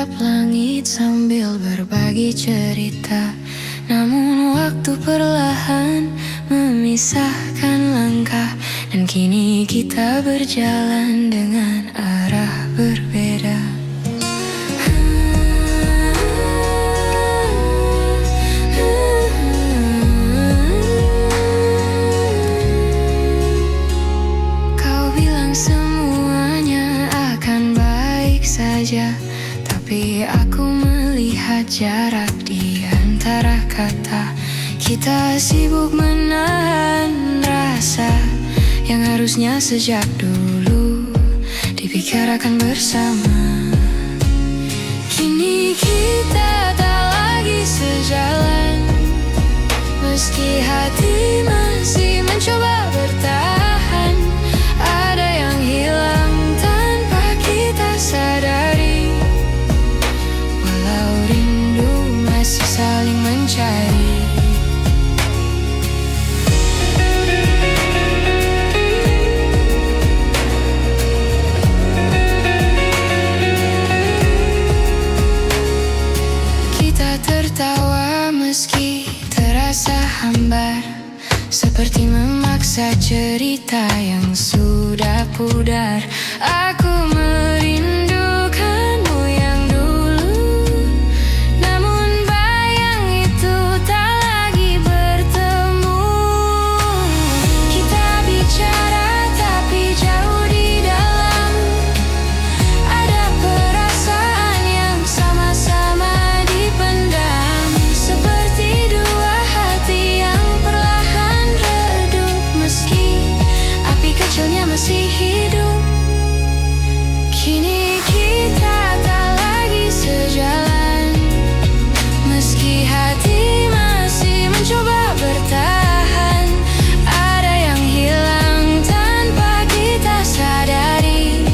menatap langit sambil berbagi cerita. Namun waktu perlahan memisahkan langkah, dan kini kita berjalan dengan arah berbeda. Kau bilang semuanya akan baik saja, tapi aku melihat jarak di antara kata. Kita sibuk menahan rasa yang harusnya sejak dulu dibicarakan bersama. Kini kita tak lagi sejalan, meski hati masih mencoba bertahan. Ada yang hilang tanpa kita sadari, walau rindu masih saling mencari. Kita tertawa meski terasa hambar, seperti memaksa cerita yang sudah pudar. Aku merindukanmu yang dulu, namun bayang itu tak lagi bertemu. Kita bicara tapi jauh di dalam, ada perasaan yang sama-sama dipendam, seperti dua hati yang perlahan redup, meski api kecilnya masih hidup. Kini kita tak lagi sejalan, meski hati masih mencoba bertahan. Ada yang hilang tanpa kita sadari,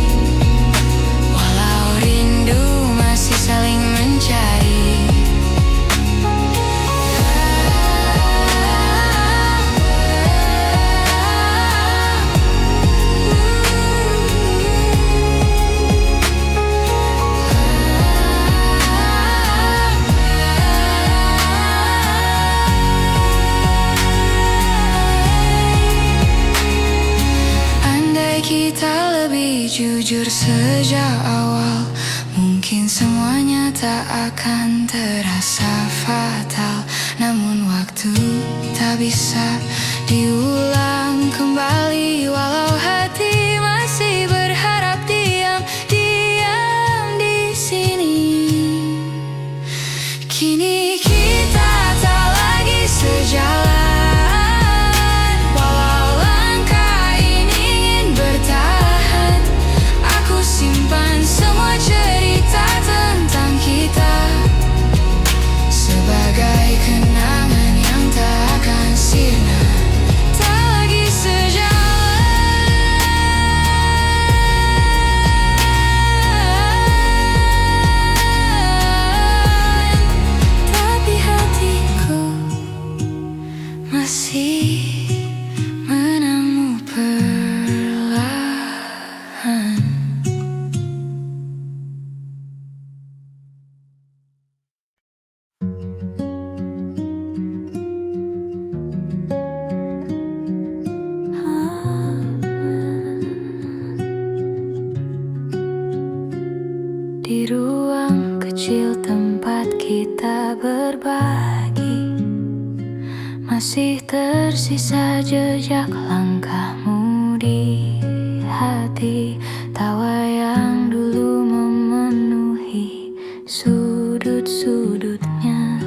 walau rindu masih saling mencari. Andai kita lebih jujur sejak awal, mungkin semuanya tak akan terasa fatal. Namun waktu tak bisa diulang kembali, walau hati masih berharap diam di sini. Kini kita tak lagi sejalan, walau langkah ini ingin bertahan. Aku simpan semua cerita tentang kita sebagai kenangan yang tak akan sirna. Tak lagi sejalan, tapi hatiku masih menangmu perlahan. Di ruang kecil tempat kita berbagi, masih tersisa jejak langkahmu di hati. Tawa yang dulu memenuhi sudut-sudutnya,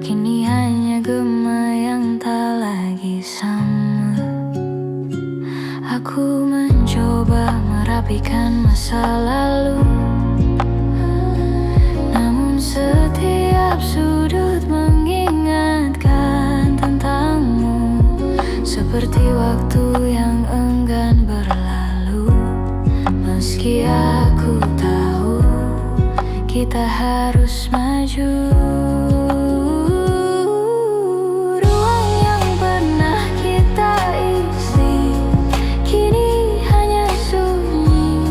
kini hanya gema yang tak lagi sama. Aku mencoba merapikan masa lalu, namun setiap sudut mengingatkan tentangmu, seperti waktu yang enggan berlalu. Meski aku tahu kita harus maju, ruang yang pernah kita isi kini hanya sunyi.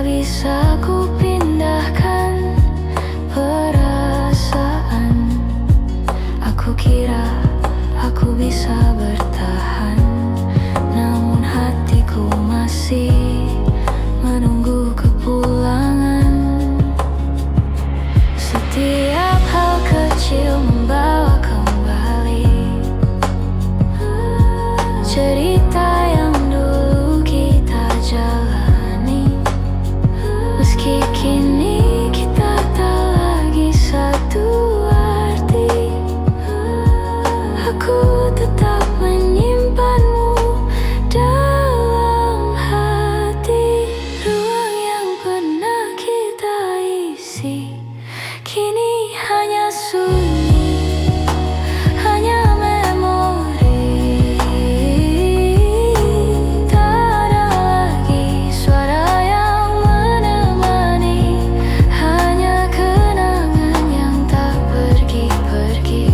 tak bisa ku pindahkan perasaan. Aku kira aku bisa bertahan, namun hatiku masih menunggu kepulangan. Setiap hal kecil membawa kembali cerita yang dulu kita jalani. Meski kini kita tak lagi satu arti, aku tetap menyimpanmu dalam hati. Ruang yang pernah kita isi kini hanya sunyi, hanya memori. Tak ada lagi suara yang menemani, hanya kenangan yang tak pergi-pergi.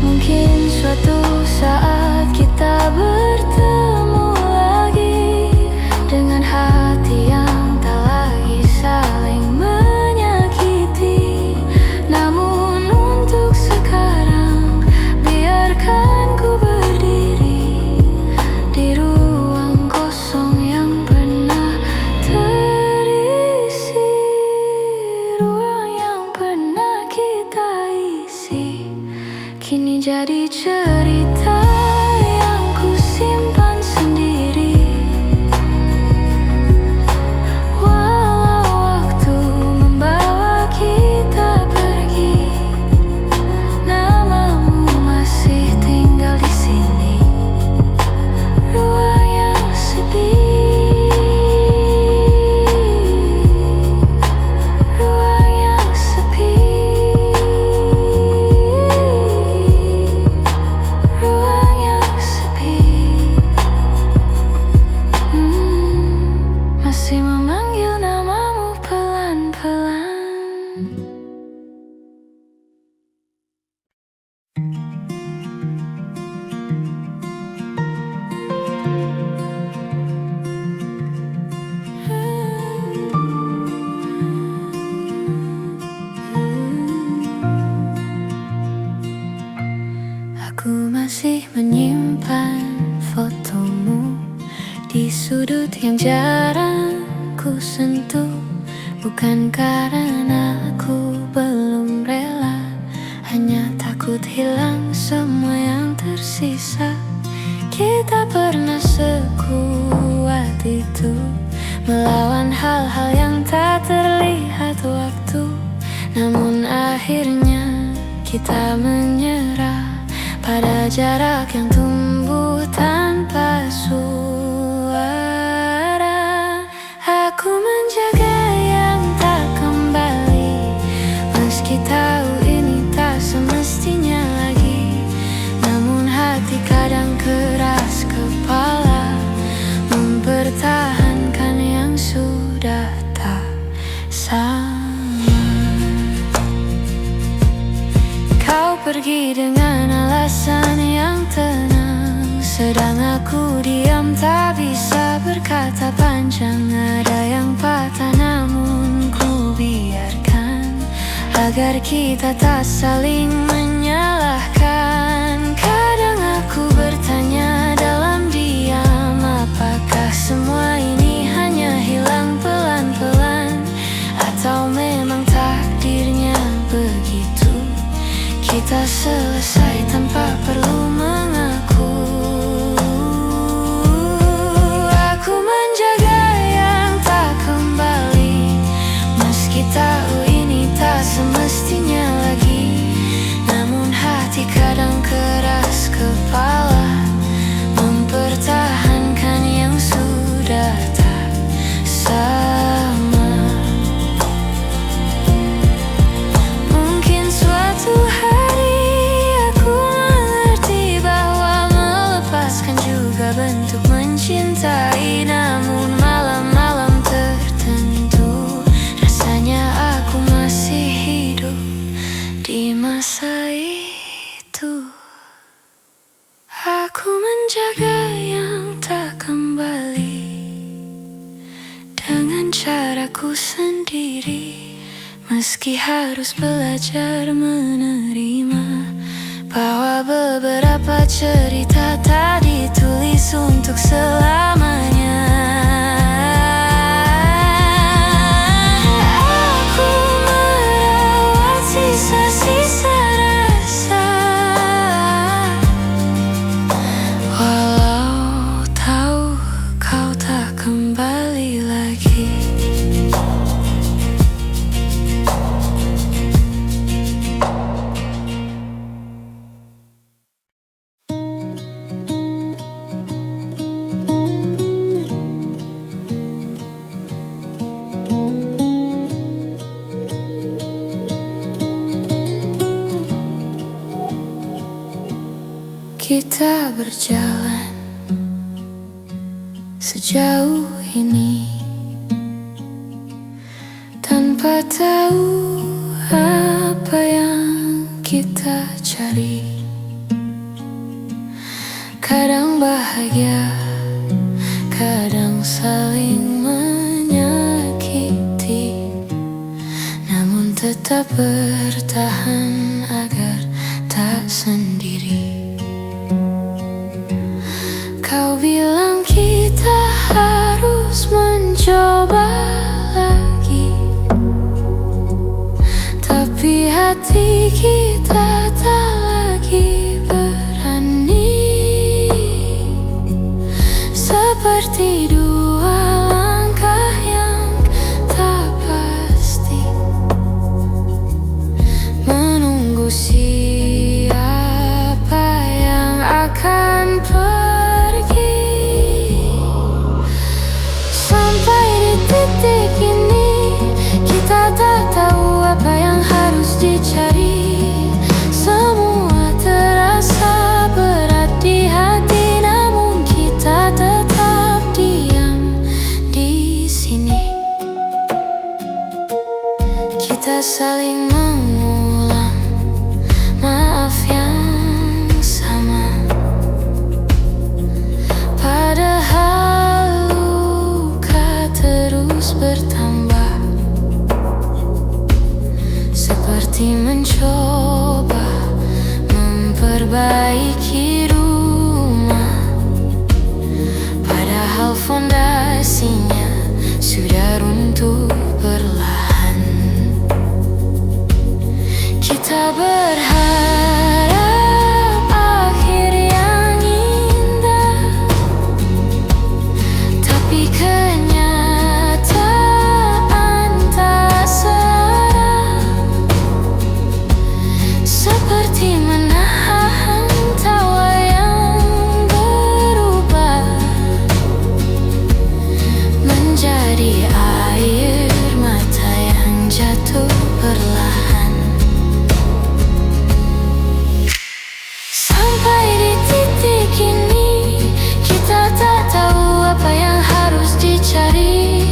Mungkin suatu saat kita bertemu lagi dengan hati yang tak lagi saling menyakiti. Namun untuk sekarang, biarkan ku berdiri di ruang kosong yang pernah terisi. Ruang yang pernah kita isi kini jadi cerita yang ku simpan sendiri. Walau waktu membawa kita pergi, namamu masih tinggal di sini. Ruang yang sepi, ruang yang sepi, ruang yang sepi. Masih memanggil namamu pelan-pelan. Aku masih menyimpan fotomu di sudut yang jarang ku sentuh. Bukan karena aku belum rela, hanya takut hilang semua yang tersisa. Kita pernah sekuat itu, melawan hal-hal yang tak terlihat waktu. Namun akhirnya kita menyerah pada jarak yang tumbuh tanpa suara. Aku menjaga yang tak kembali, meski tahu ini tak semestinya lagi. Namun hati kadang keras kepala, mempertahankan yang sudah tak sama. Kau pergi dengan alasan yang tenang, sedang aku diam tak bisa berkata panjang. Ada yang patah namun ku biarkan, agar kita tak saling menyalahkan. Kadang aku bertanya dalam diam, apakah semua ini hanya hilang pelan-pelan, atau memang takdirnya begitu. Kita selesai tanpa perlu mengaku. Aku menjaga yang tak kembali, meski tahu ini tak semestinya lagi. Namun hati kadang keras kepala, mempertahankan yang sudah tak sama. Mungkin suatu hari aku mengerti bahwa melepaskan juga bentuk mencintai. Namun malam-malam tertentu, rasanya aku masih hidup di masa itu. Aku menjaga yang tak kembali, sendiri, meski harus belajar menerima bahwa beberapa cerita tak ditulis untuk selamanya. Aku merawat sisa-sisa rasa, walau tahu kau tak kembali lagi. Kita berjalan sejauh ini tanpa tahu apa yang kita cari. Kadang bahagia, kadang saling menyakiti, namun tetap bertahan agar tak sendiri. Kau bilang kita harus mencoba lagi, tapi hati kita tak lagi berani. Seperti dua langkah yang tak pasti, menunggu siapa yang akan pergi. Titik ini kita tak tahu apa yang harus dicari. Semua terasa berat di hati, namun kita tetap diam di sini. Kita saling mengulang maaf yang sama, padahal terus bertambah. Seperti mencoba memperbaiki rumah, padahal fondasinya sudah runtuh perlahan. Kita berharap akhir yang indah, tapi seperti menahan tawa yang berubah menjadi air mata yang jatuh perlahan. Sampai di titik ini kita tak tahu apa yang harus dicari.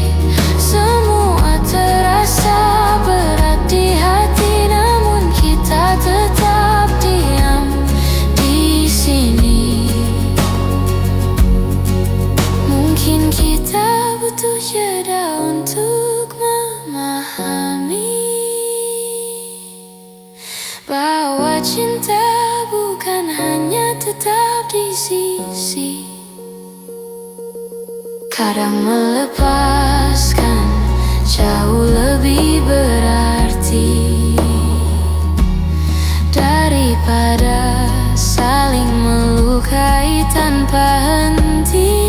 Semua terasa berat di hati, namun kita tetap diam di sini. Mungkin kita butuh jeda untuk memahami bahwa cinta bukan hanya tetap di sisi. Kadang melepaskan jauh lebih berarti daripada saling melukai tanpa henti.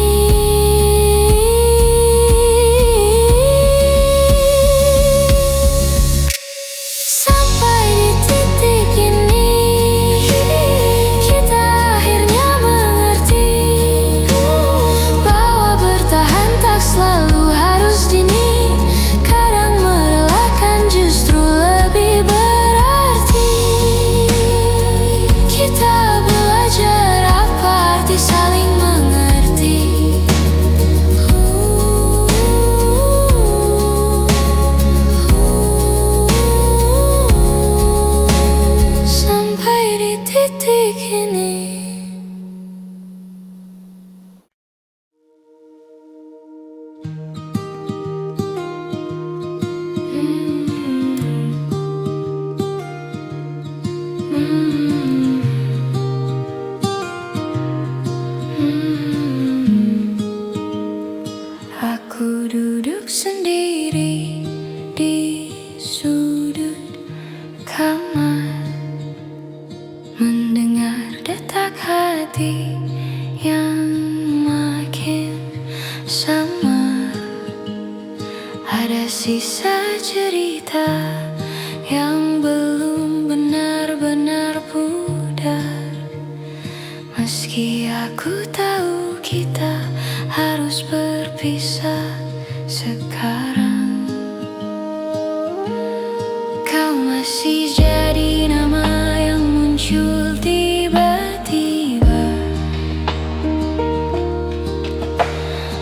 Sampai di titik ini kita akhirnya mengerti bahwa bertahan tak selalu harus dini. Kadang merelakan justru lebih berarti. Kita belajar apa arti saling mengerti. hati yang makin samar. Ada sisa cerita yang belum benar-benar pudar. Meski aku tahu kita harus berpisah sekarang, kau masih jadi nama yang muncul tiba-tiba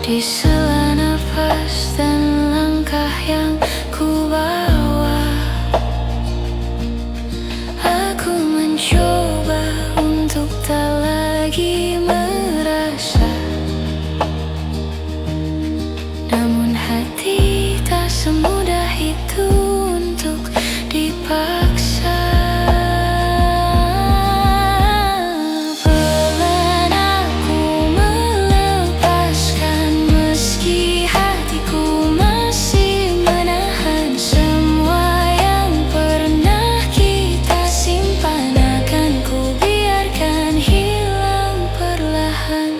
di sela nafas dan langkah yang ku bawa. Aku mencoba untuk tak lagi merasa, namun hati tak semudah itu untuk dipaksa. Pelan aku melepaskan, meski hatiku masih menahan semua yang pernah kita simpan. Akan ku biarkan hilang perlahan.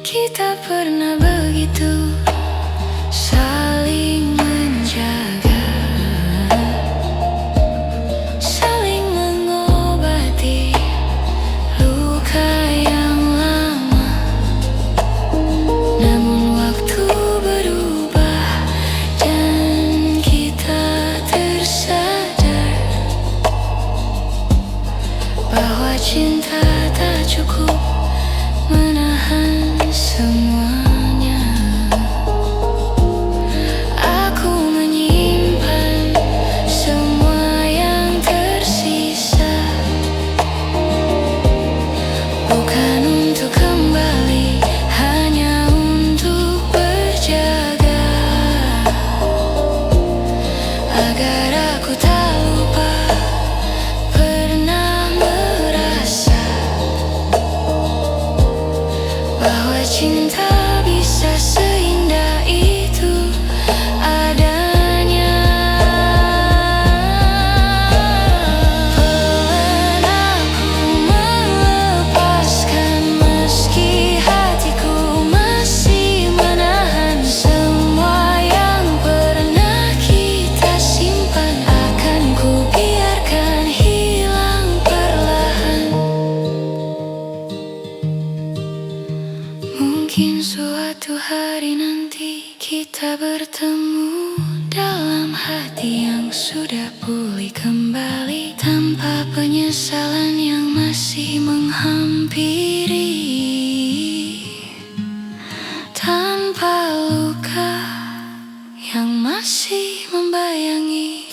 Kita pernah begitu saling menjaga, saling mengobati luka yang lama. Namun waktu berubah dan kita tersadar bahwa cinta tak cukup menahan semuanya. Aku menyimpan semua yang tersisa, bukan untuk kembali, hanya untuk berjaga, agar aku tak lupa pernah merasa bahwa cinta bisa seindah itu adanya. Pelan aku melepaskan, meski hatiku masih menahan semua yang pernah kita simpan. Akan ku biarkan hilang perlahan. Mungkin suatu hari nanti kita bertemu dalam hati yang sudah pulih kembali, tanpa penyesalan yang masih menghampiri, tanpa luka yang masih membayangi.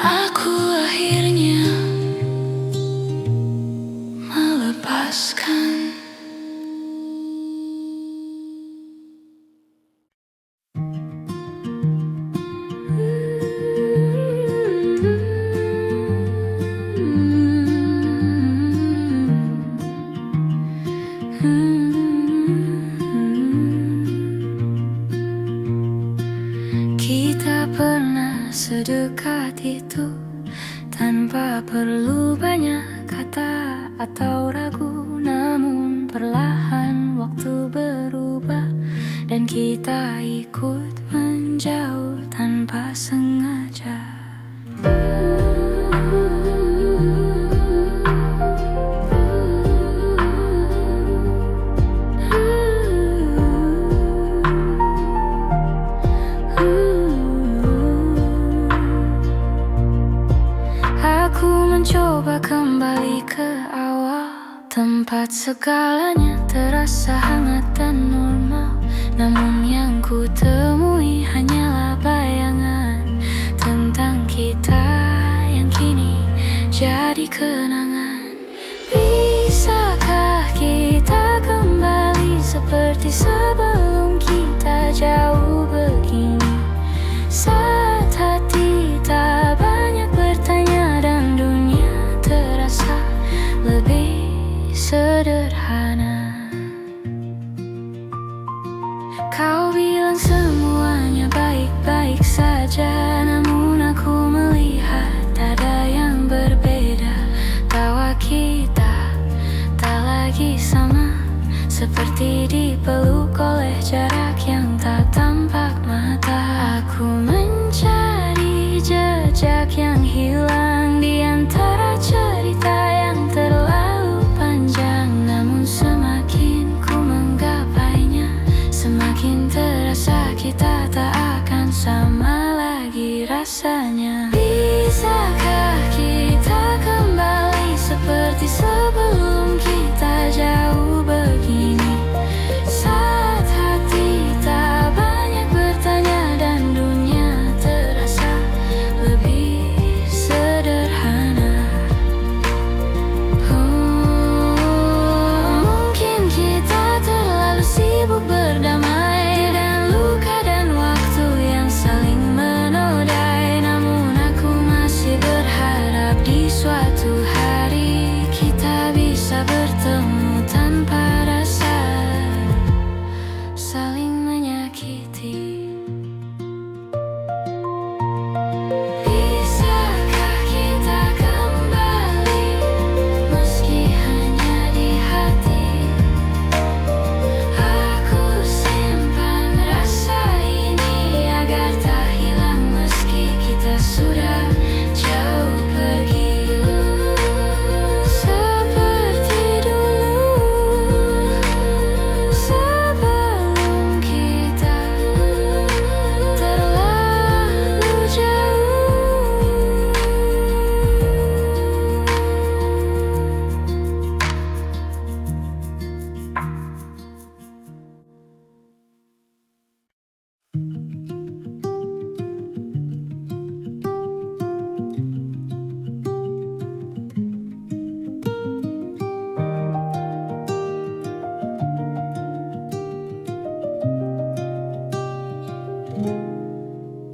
Aku akhirnya melepaskan. Kita pernah sedekat itu, tanpa perlu banyak kata atau ragu. Namun perlahan waktu berubah dan kita ikut menjauh tanpa sengaja. kembali ke awal, tempat segalanya terasa hangat dan normal. Namun yang ku temui hanyalah bayangan tentang kita yang kini jadi kenangan. Bisakah kita kembali seperti sebelum kita jauh begini? Saat hati tak banyak bertanya dan dunia terasa lebih sederhana. Kau bilang semuanya baik-baik saja, namun aku melihat ada yang berbeda. Tawa kita tak lagi sama, seperti dipeluk oleh jarak yang tak tampak mata. Aku mencari jejak yang hilang di antara cerita yang terlalu panjang. Namun semakin ku menggapainya, semakin terasa kita tak akan sama lagi rasanya. Bisakah kita kembali seperti sebelum kita jauh begini? Saat hati tak banyak bertanya dan dunia terasa lebih sederhana. Mungkin kita terlalu sibuk berdamai dengan luka dan waktu yang saling menodai. Namun aku masih berharap di suatu hari kita bisa bertemu tanpa rasa saling menyakiti. Bisakah kita kembali meski hanya di hati? Aku simpan rasa ini agar tak hilang meski kita sudah jauh pergi. Seperti dulu sebelum kita terlalu jauh.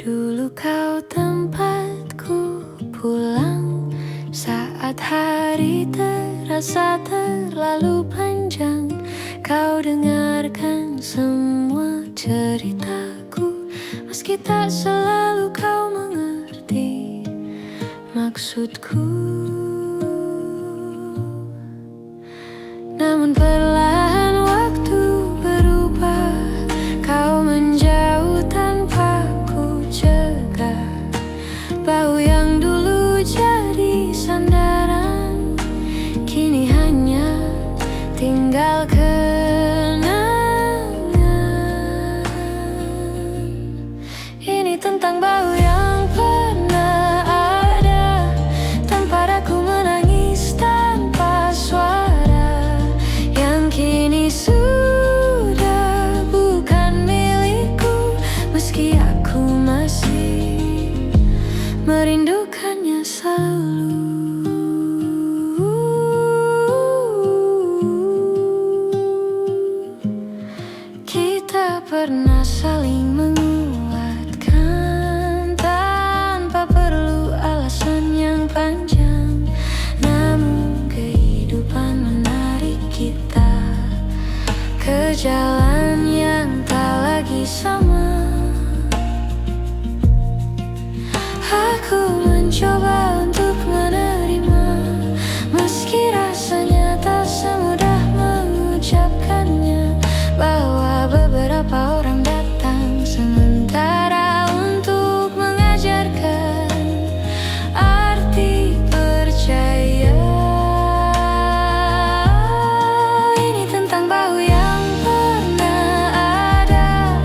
Dulu kau tempatku pulang saat hari terasa terlalu panjang. Kau dengarkan semua ceritaku, meski tak selalu kau mengerti maksudku. Namun perlahan waktu berubah, kau menjauh tanpa ku cegah. Bau yang dulu jadi sandaran kini hanya tinggal kenangan. Ini tentang bau yang pernah ada, tempat aku menangis tanpa suara, yang kini sudah bukan milikku, meski aku masih merindukannya selalu. Kita pernah saling menguatkan tanpa perlu alasan yang panjang. Namun kehidupan menarik kita ke jalan yang tak lagi sama. Aku mencoba untuk menerima, meski rasanya tak semudah mengucapkannya. Bahwa beberapa orang datang sementara untuk mengajarkan arti percaya. Ini tentang bau yang pernah ada,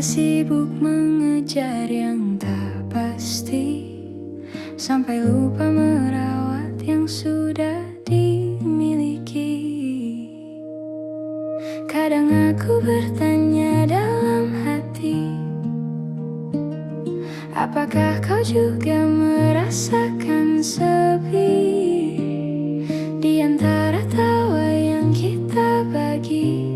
Kita sibuk mengejar yang tak pasti, sampai lupa merawat yang sudah dimiliki. Kadang aku bertanya dalam hati, apakah kau juga merasakan sepi di antara tawa yang kita bagi?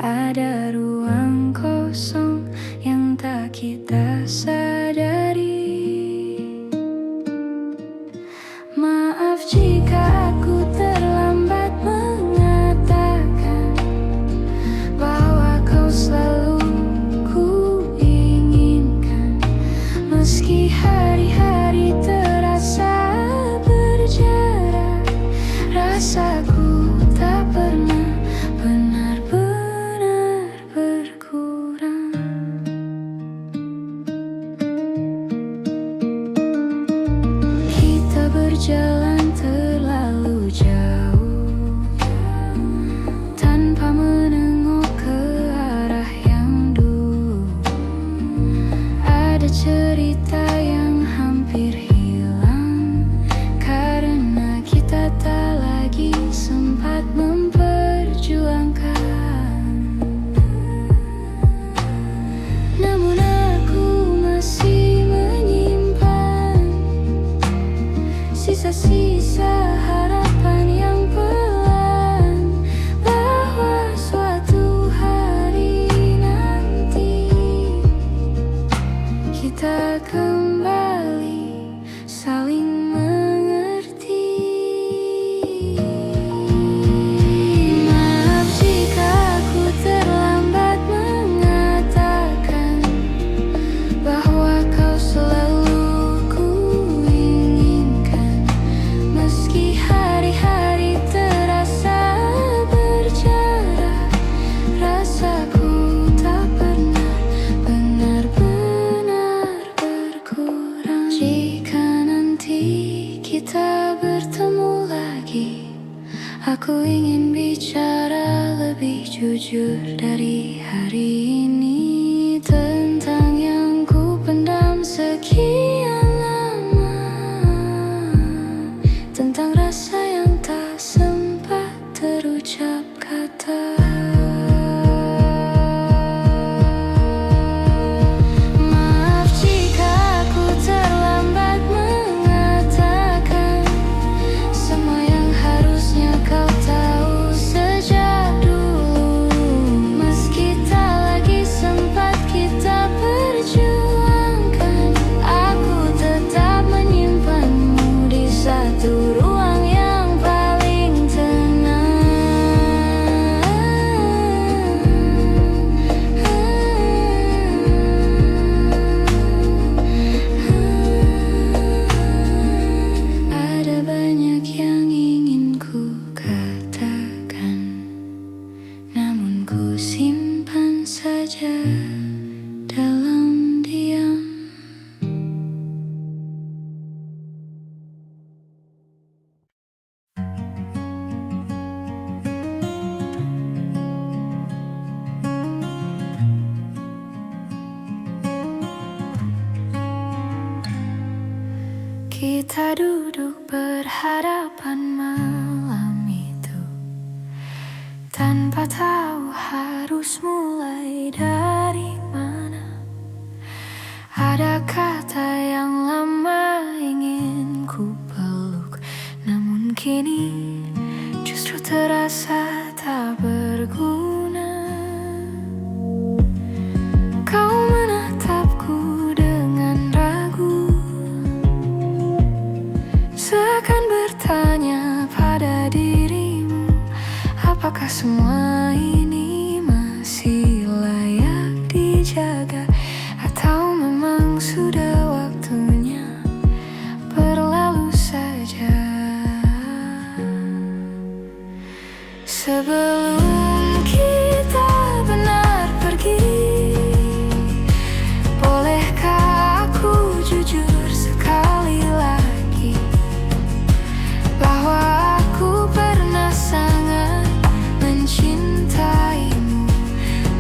Ada ruang kosong yang tak kita sadari. Maaf jika aku terlambat mengatakan bahwa kau selalu ku inginkan. Meski hari-hari terasa berjarak, rasaku tak pernah benar-benar berkurang. Kita berjalan terlalu jauh tanpa menengok ke arah yang dulu. Ada cerita yang hampir hilang karena kita tak lagi sempat memperjuangkan. Namun aku masih menyimpan sisa-sisa harapan yang pelan, bahwa suatu hari nanti kita kembali saling mengerti. Maaf jika aku terlambat mengatakan bahwa kau selalu ku inginkan. Meski hari-hari terasa berjarak, rasaku tak pernah benar-benar berkurang. Jika nanti kita bertemu lagi, aku ingin bicara lebih jujur dari hari ini, tentang yang ku pendam sekian lama, tentang rasa yang tak sempat terucap kata. Maaf jika aku terlambat mengatakan semua yang harusnya kau tahu sejak dulu. Meski tak lagi sempat kita perjuangkan, aku tetap menyimpanmu di satu ruang yang paling tenang. Ada banyak yang ingin ku katakan, namun ku simpan saja dalam diam. Kita duduk berhadapan malam itu, tanpa tahu harus mulai dari mana. Ada kata yang lama ingin ku peluk, namun kini justru terasa tak berguna. Kau menatapku dengan ragu, seakan bertanya pada dirimu, apakah semua ini masih layak dijaga, atau memang sudah waktunya berlalu saja. Sebelum kita benar pergi, bolehkah aku jujur sekali lagi bahwa aku pernah sangat mencintaimu.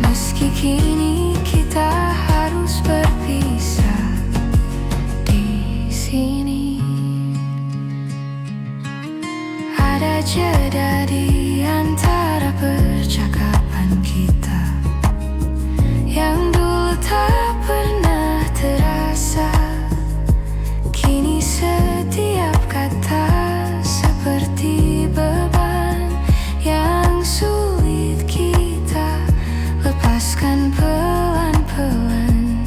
Meski kini ada jeda di antara percakapan kita yang dulu tak pernah terasa. Kini setiap kata seperti beban yang sulit kita lepaskan pelan-pelan.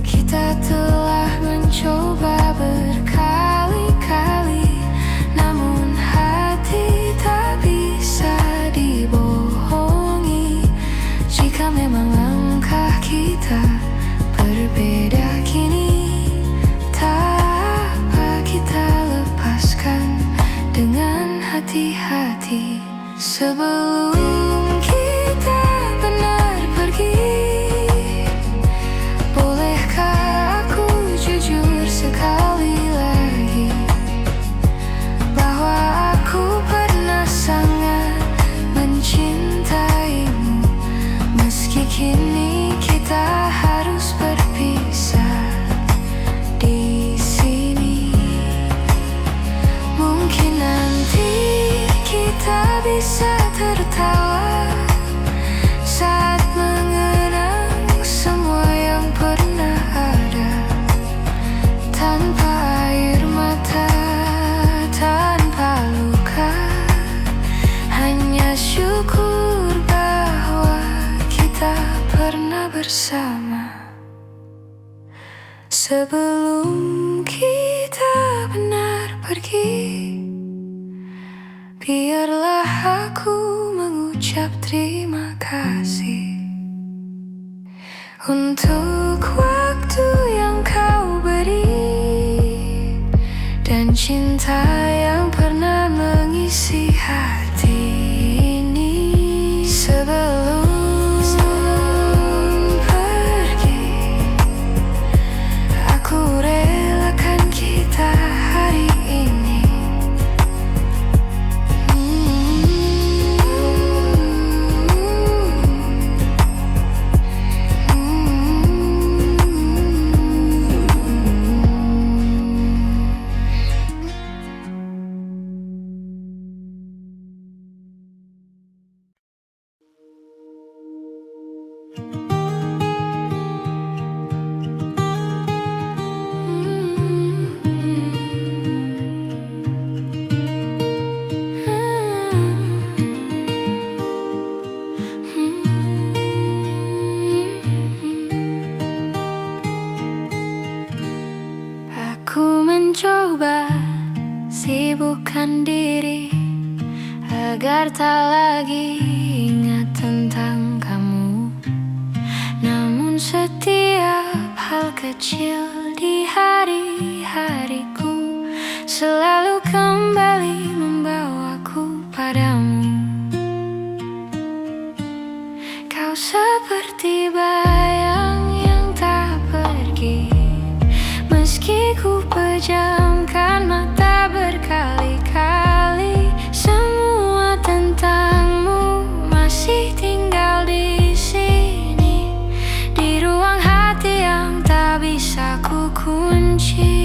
Kita telah mencoba berkali-kali, namun hati tak bisa dibohongi. Jika memang langkah kita berbeda kini, tak apa kita lepaskan dengan hati-hati sebelum kita benar pergi. Bolehkah aku jujur sekali lagi bahwa aku pernah sangat mencintaimu, meski kini kita harus berpisah di sini. Mungkin nanti kita bisa tertawa saat mengenang semua yang pernah ada, tanpa air mata, tanpa luka. Hanya syukur bahwa kita pernah bersama sebelum kita benar pergi. Biarlah aku mengucap terima kasih untuk waktu yang kau beri dan cinta yang pernah mengisi hati ini. Sebelum pergi, aku relakan kita hari ini. Aku mencoba sibukkan diri agar tak lagi ingat tentang kamu. Namun setiap hal kecil di hari-hariku selalu kembali membawaku padamu. Kau seperti bayang yang tak pergi, meski ku pejamkan mata berkali-kali. Semua tentangmu masih tinggal di sini, di ruang hati yang tak bisa ku kunci.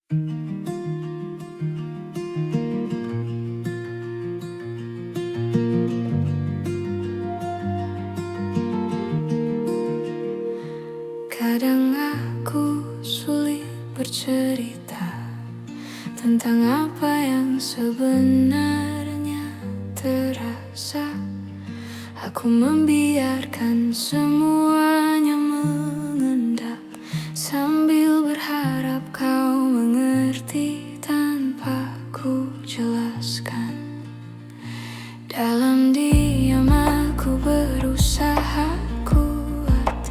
Kadang aku sulit bercerita tentang apa yang sebenarnya terasa. Aku membiarkan semuanya mengendap sambil berharap kau mengerti tanpa ku jelaskan. Dalam diam aku berusaha kuat,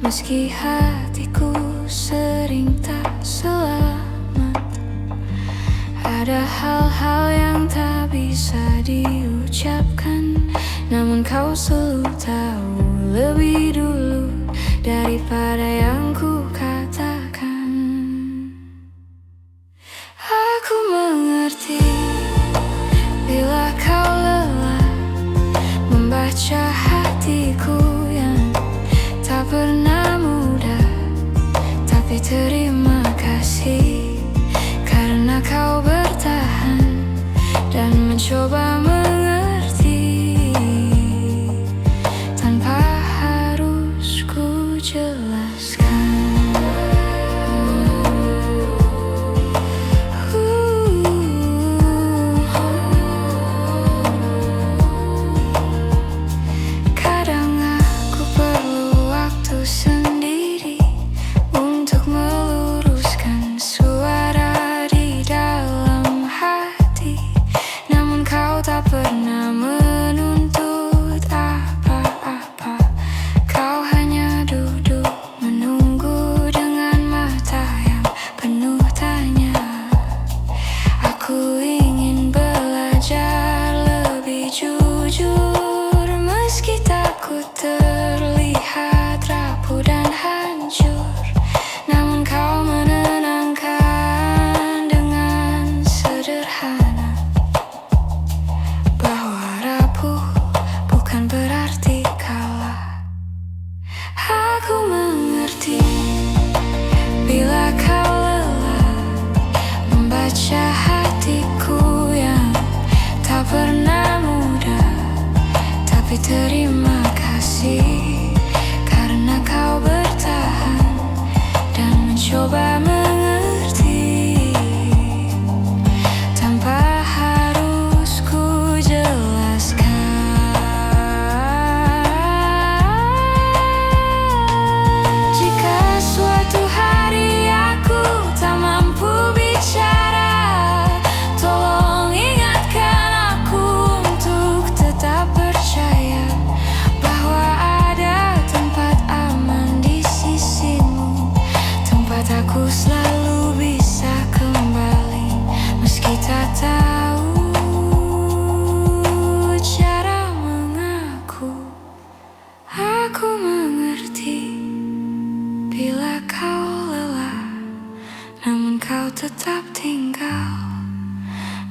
meski hatiku sering tak selamat. Ada hal-hal yang tak bisa diucapkan, namun kau selalu tahu lebih dulu daripada yang ku katakan. Aku mengerti bila kau lelah membaca hatiku yang tak pernah mudah. Tapi terima kasih karena kau bertahan dan mencoba mengerti tanpa harus ku jelaskan. Kadang aku perlu waktu sendiri untuk meluruskan suara di dalam hati, namun kau tak pernah menuntut apa-apa. Kau hanya duduk menunggu dengan mata yang penuh tanya. Aku ingin belajar lebih jujur, meski takut terlihat rapuh dan hancur. Namun kau menenangkan dengan sederhana bahwa rapuh bukan berarti kalah. Aku mengerti bila kau lelah membaca hatiku yang tak pernah mudah. Tapi terima kasih karena kau bertahan dan mencoba mengerti tanpa harus ku jelaskan. Jika suatu hari aku tak mampu bicara, tolong ingatkan aku untuk tetap percaya bahwa ada tempat aman di sisimu, tempat aku selalu bisa kembali meski tak tahu cara mengaku. Aku mengerti bila kau lelah, namun kau tetap tinggal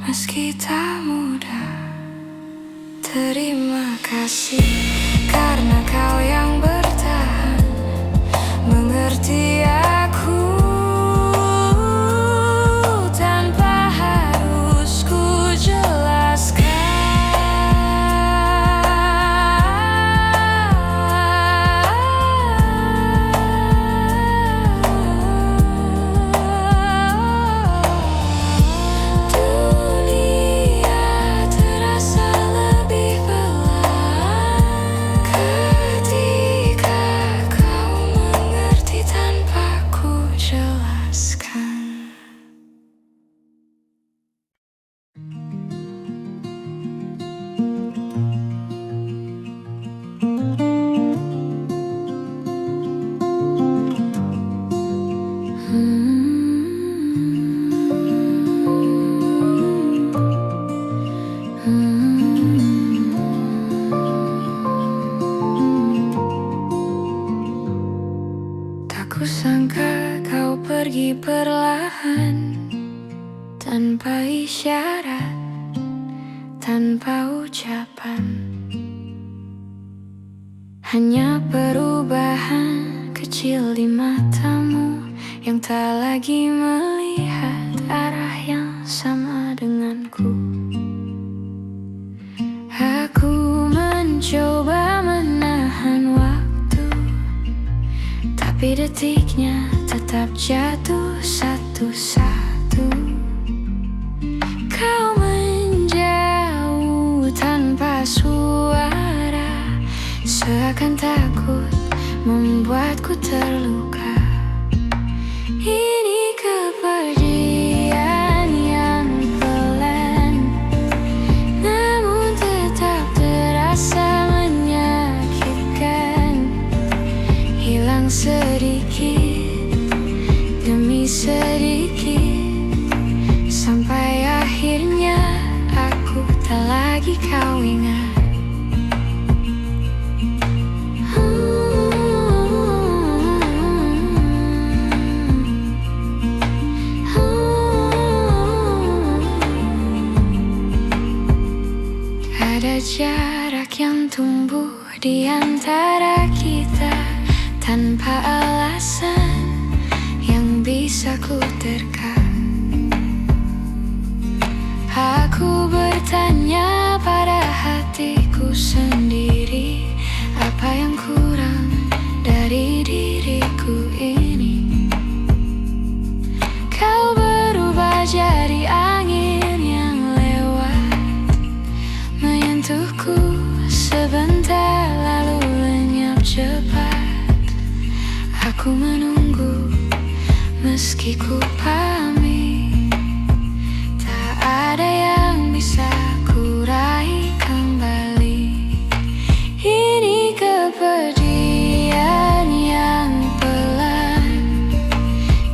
meski tak mudah. Terima kasih karena kau yang bertahan mengerti aku tanpa harus ku jelaskan. Dunia terasa lebih pelan ketika kau mengerti tanpa ku jelaskan. Tak kusangka kau pergi perlahan, tanpa isyarat, tanpa ucapan. Hanya perubahan kecil di matamu yang tak lagi melihat arah yang sama denganku. Aku mencoba menahan waktu, tapi detiknya tetap jatuh satu-satu. Kau menjauh tanpa suara, seakan takut membuatku terluka. Ini kepergian yang pelan, namun tetap terasa menyakitkan. Hilang sedikit demi sedikit, sampai akhirnya aku tak lagi kau ingat. Ada jarak yang tumbuh di antara kita tanpa alasan yang bisa ku terka. Aku bertanya pada hatiku sendiri, apa yang kurang dari diriku ini? Kau berubah jadi angin yang lewat, menyentuhku sebentar lalu lenyap cepat. Aku menunggu meski ku pamit, tak ada yang bisa ku raih kembali. Ini kepergian yang pelan,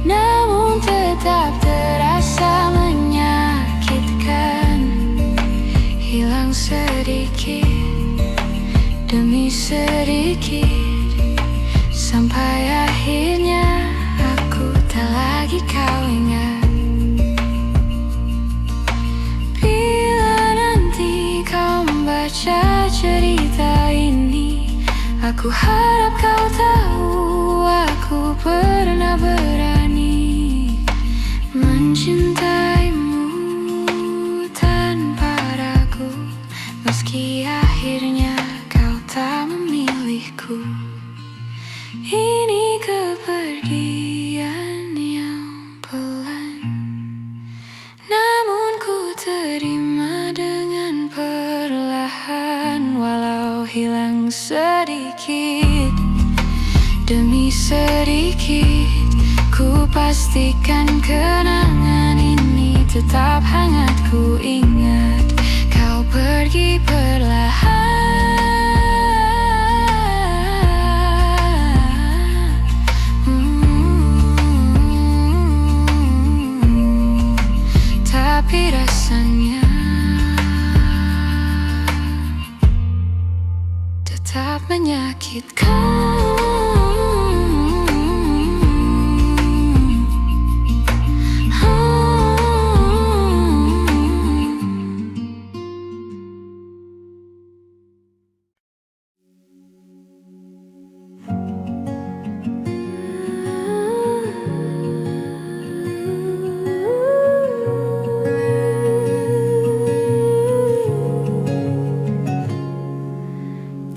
namun tetap terasa menyakitkan. Hilang sedikit demi sedikit, sampai akhirnya aku tak lagi kau ingat. Bila nanti kau membaca cerita ini, aku harap kau tahu aku pernah berani mencintaimu tanpa ragu, meski akhirnya kau tak memilihku. Ini kepergian yang pelan, namun ku terima dengan perlahan. Walau hilang sedikit demi sedikit, ku pastikan kenangan ini tetap hangat. Ku ingat kau pergi perlahan, tapi rasanya tetap menyakitkan.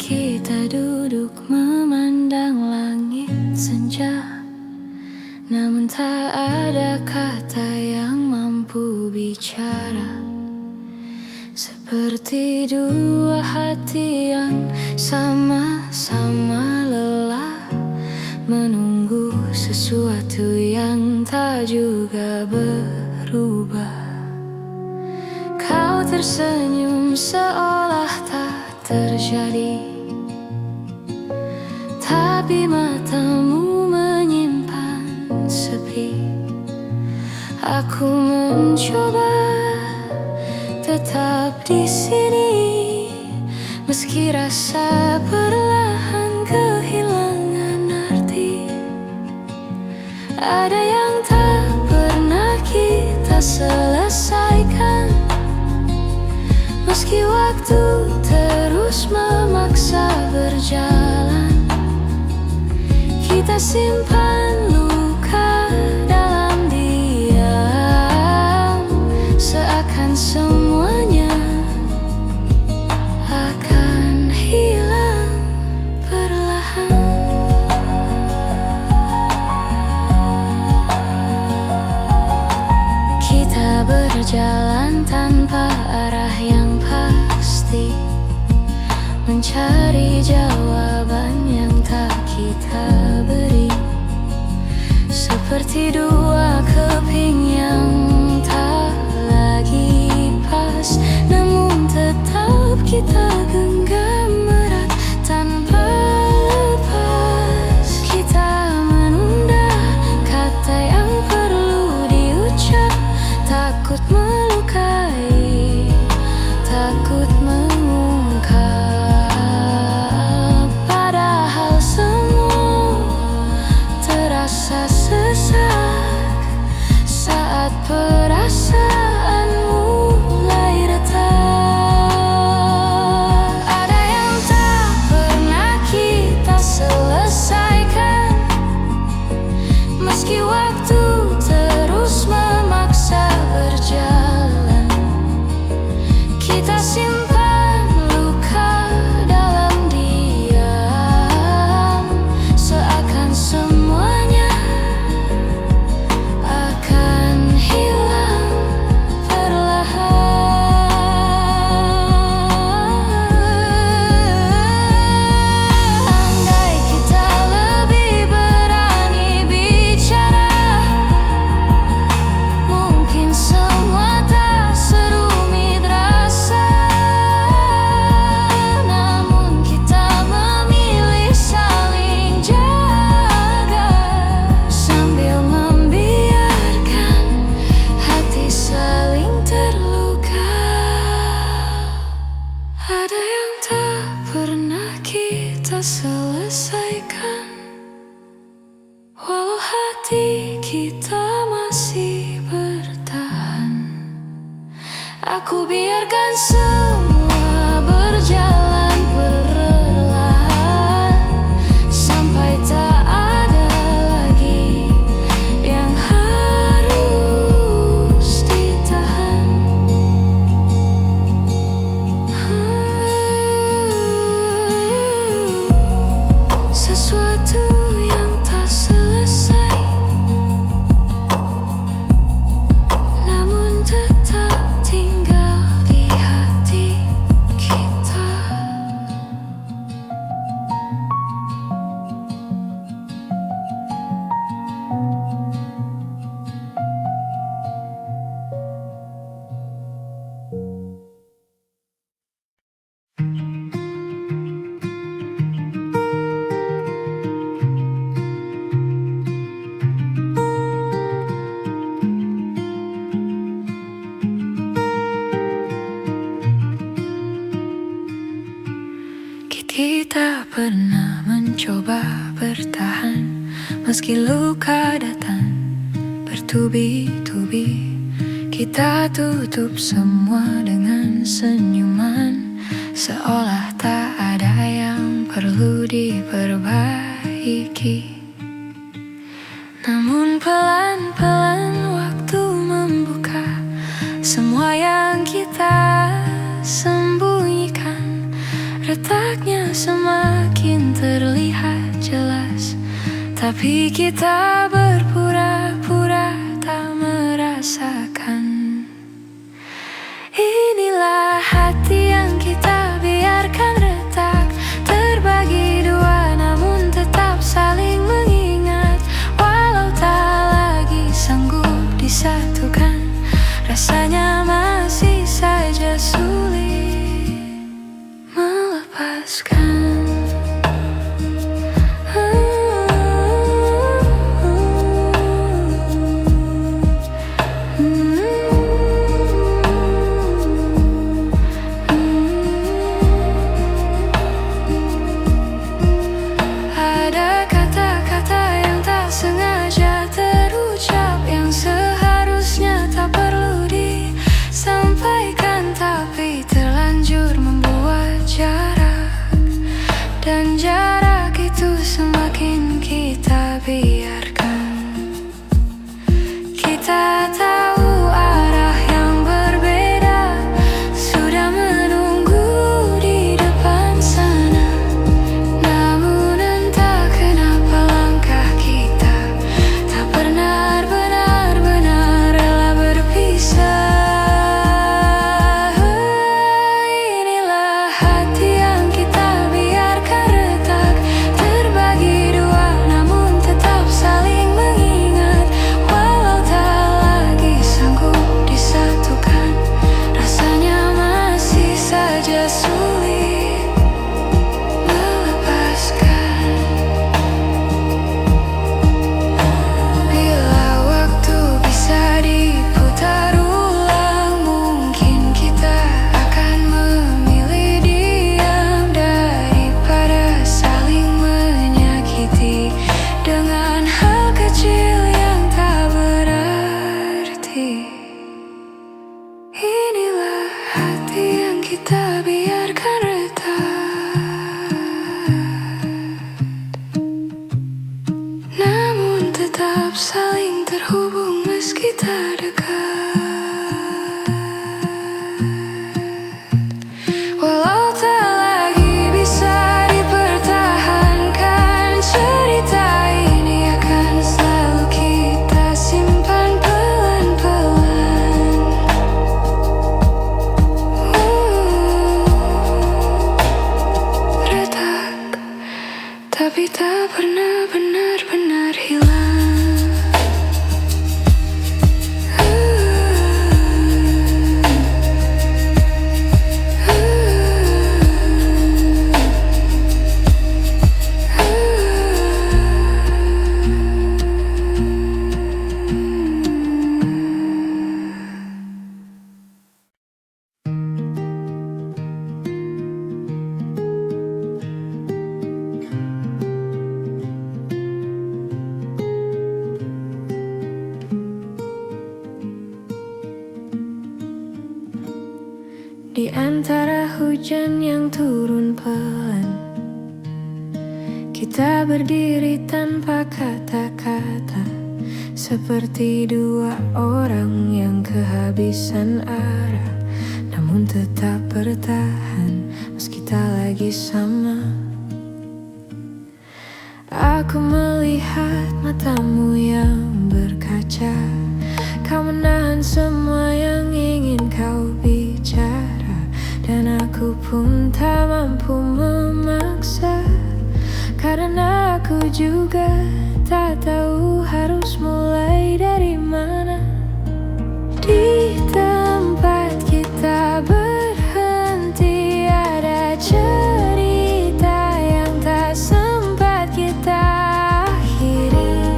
Kita duduk memandang langit senja, namun tak ada kata yang mampu bicara. Seperti dua hati yang sama-sama lelah, menunggu sesuatu yang tak juga berubah. Kau tersenyum seolah tak terjadi, tapi matamu menyimpan sepi. Aku mencoba tetap di sini, meski rasa perlahan kehilangan arti. Ada yang tak pernah kita selesaikan, meski waktu terus memaksa berjalan. Kita simpan luka berjalan tanpa arah yang pasti, mencari jawaban yang tak kita beri. Seperti dua keping yang tak lagi pas, namun tetap kita genggam erat tanpa lepas. Kita menunda kata yang perlu diucap, takut melukai, takut mengungkap. Padahal semua terasa sesak saat perasaan mulai retak. Ada yang tak pernah kita selesaikan, meski waktu terus memaksa berjalan. Kita simpan luka dalam diam, seakan semuanya akan hilang perlahan. Andai kita lebih berani bicara, mungkin semua tak serumit rasa. Namun kita memilih saling jaga, sambil membiarkan hati saling terluka. Ada yang tak pernah kita selesaikan, walau hati kita masih bertahan. Aku biarkan semua berjalan perlahan, sampai tak ada lagi yang harus ditahan. Sesuatu yang tak selesai, namun tetap tinggal di hati kita. Kita pernah mencoba bertahan, meski luka datang bertubi-tubi. Kita tutup semua dengan senyuman, seolah tak ada yang perlu diperbaiki. Namun pelan-pelan waktu membuka semua yang kita sembunyikan. Retaknya semakin terlihat jelas, tapi kita berpura-pura tak merasakan. Inilah hati yang kita biarkan retak, terbagi dua namun tetap saling mengingat. Walau tak lagi sanggup disatukan, rasanya masih saja sulit melepaskan. saling terhubung meski tak dekat. Walau tak lagi bisa dipertahankan, cerita ini akan selalu kita simpan pelan-pelan. Retak, tapi tak pernah benar-benar hilang. Di antara hujan yang turun pelan, kita berdiri tanpa kata-kata, seperti dua orang yang kehabisan arah, namun tetap bertahan meski tak lagi sama. Aku melihat matamu yang berkaca, kau menahan semua yang ingin kau bicara, dan aku pun tak mampu memaksa, karena aku juga tak tahu harus mulai dari mana. Di tempat kita berhenti ada cerita yang tak sempat kita akhiri,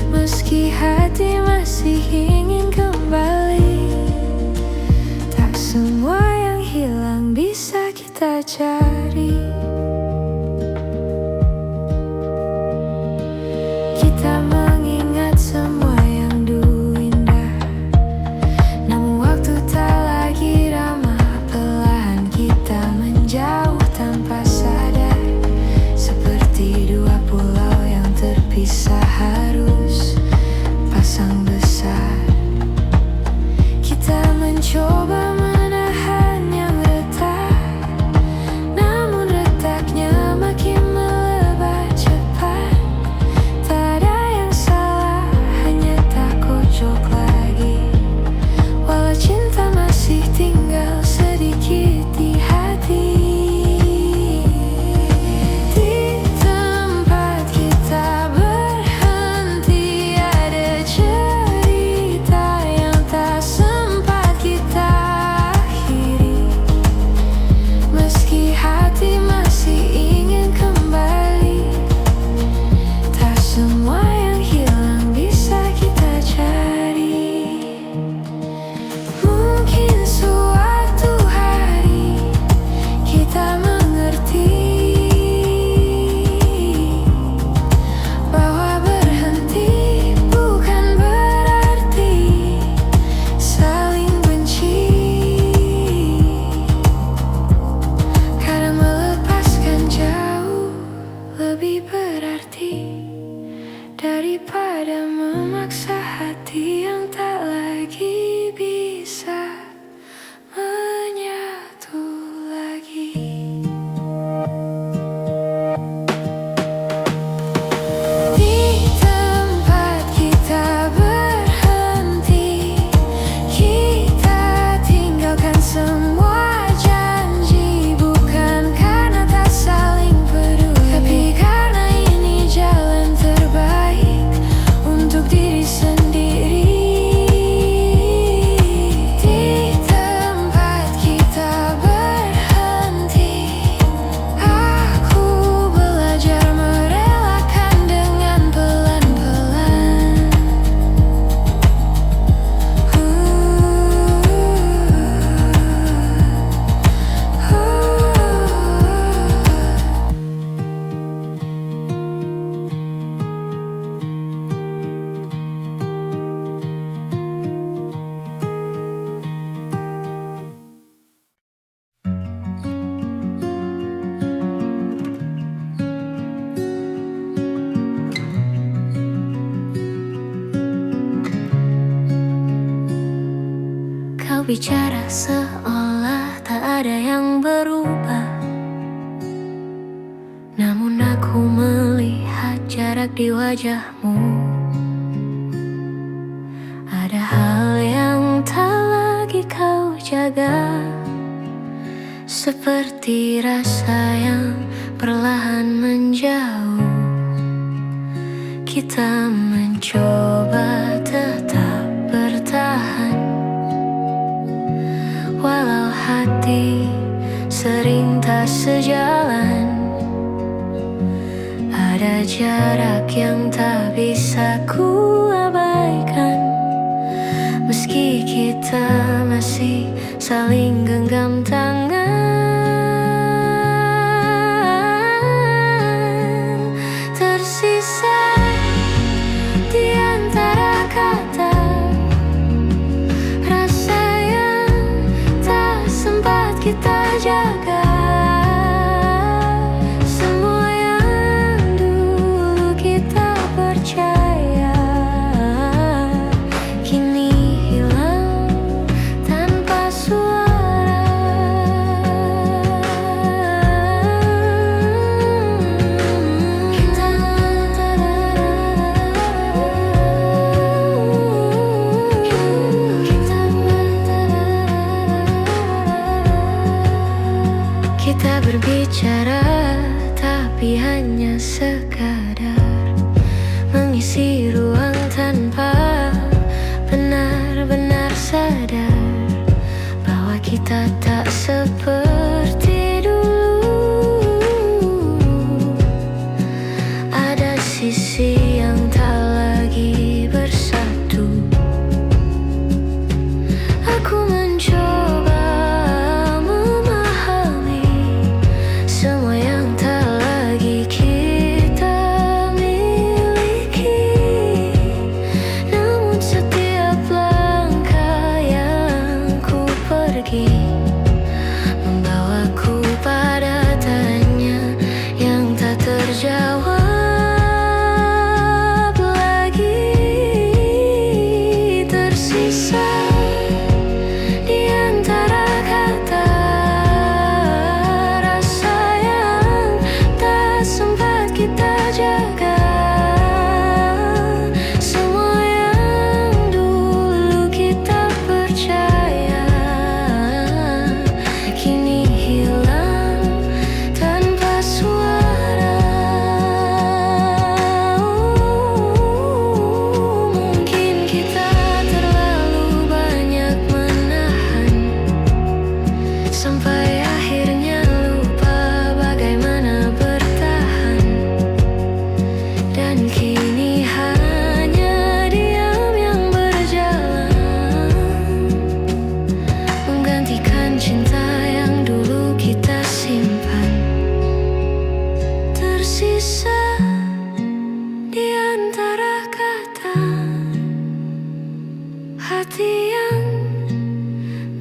meski hati masih ingin kembali. Tak semua yang hilang bisa kita cari. Kita mengingat semua yang dulu indah, namun waktu tak lagi ramah. Perlahan kita menjauh tanpa sadar, seperti dua pulau yang terpisah harus pasang besar. Kita mencoba menahan yang retak, namun retaknya makin melebar cepat. Tak ada yang salah, hanya tak kocok lagi. Walau cinta masih tinggal sedikit di hati. Di tempat kita berhenti ada cerita yang tak sempat kita akhiri, meski hati masih ingin kembali. Tak semua yang hilang bisa kita cari. Mungkin suatu hari kita mengerti bahwa berhenti bukan berarti saling benci. Kadang melepaskan jauh lebih berarti daripada memaksa hati yang tak lagi bisa menyatu lagi. Di tempat kita berhenti, kita tinggalkan semua janji, bukan karena tak saling peduli, tapi karena ini jalan terbaik untuk diri sendiri. Berbicara seolah tak ada yang berubah, namun aku melihat jarak di wajahmu. Ada hal yang tak lagi kau jaga, seperti rasa yang perlahan menjauh. Kita mencoba tetap bertahan, walau hati sering tak sejalan. Ada jarak yang tak bisa ku abaikan, meski kita masih saling genggam tangan. Tersisa di antara kata, rasa yang tak sempat kita jaga. Semua yang dulu kita percaya kini hilang tanpa suara. Kita berbicara tapi hanya sekadar mengisi ruang tanpa benar-benar sadar bahwa kita tak seperti dulu. Ada sisi yang tak lagi bersatu. Aku mencoba memahami semua yang tak lagi kita miliki, namun setiap langkah yang ku pergi membawaku pada tanya yang tak terjawab lagi. Tersisa di antara kata, rasa yang tak sempat kita jaga. Semua yang dulu kita percaya kini hilang tanpa suara. Mungkin kita terlalu banyak menahan, sampai akhirnya lupa bagaimana bertahan. Dan kini hanya diam yang berjalan, menggantikan cinta yang dulu kita simpan. Tersisa di antara kata, hati yang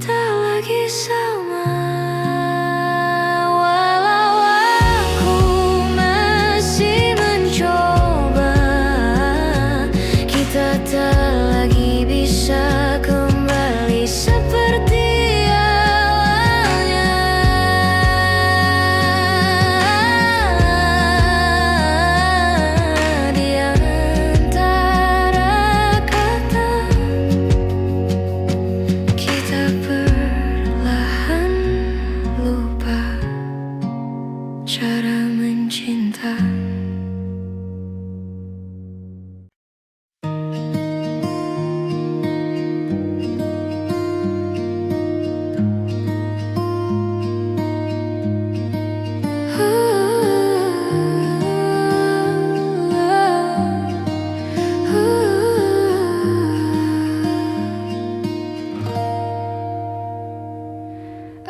tak lagi sama. Walau aku masih mencoba, kita tak lagi bisa kembali seperti awalnya. Di antara kata, kita perlahan lupa cara mencinta.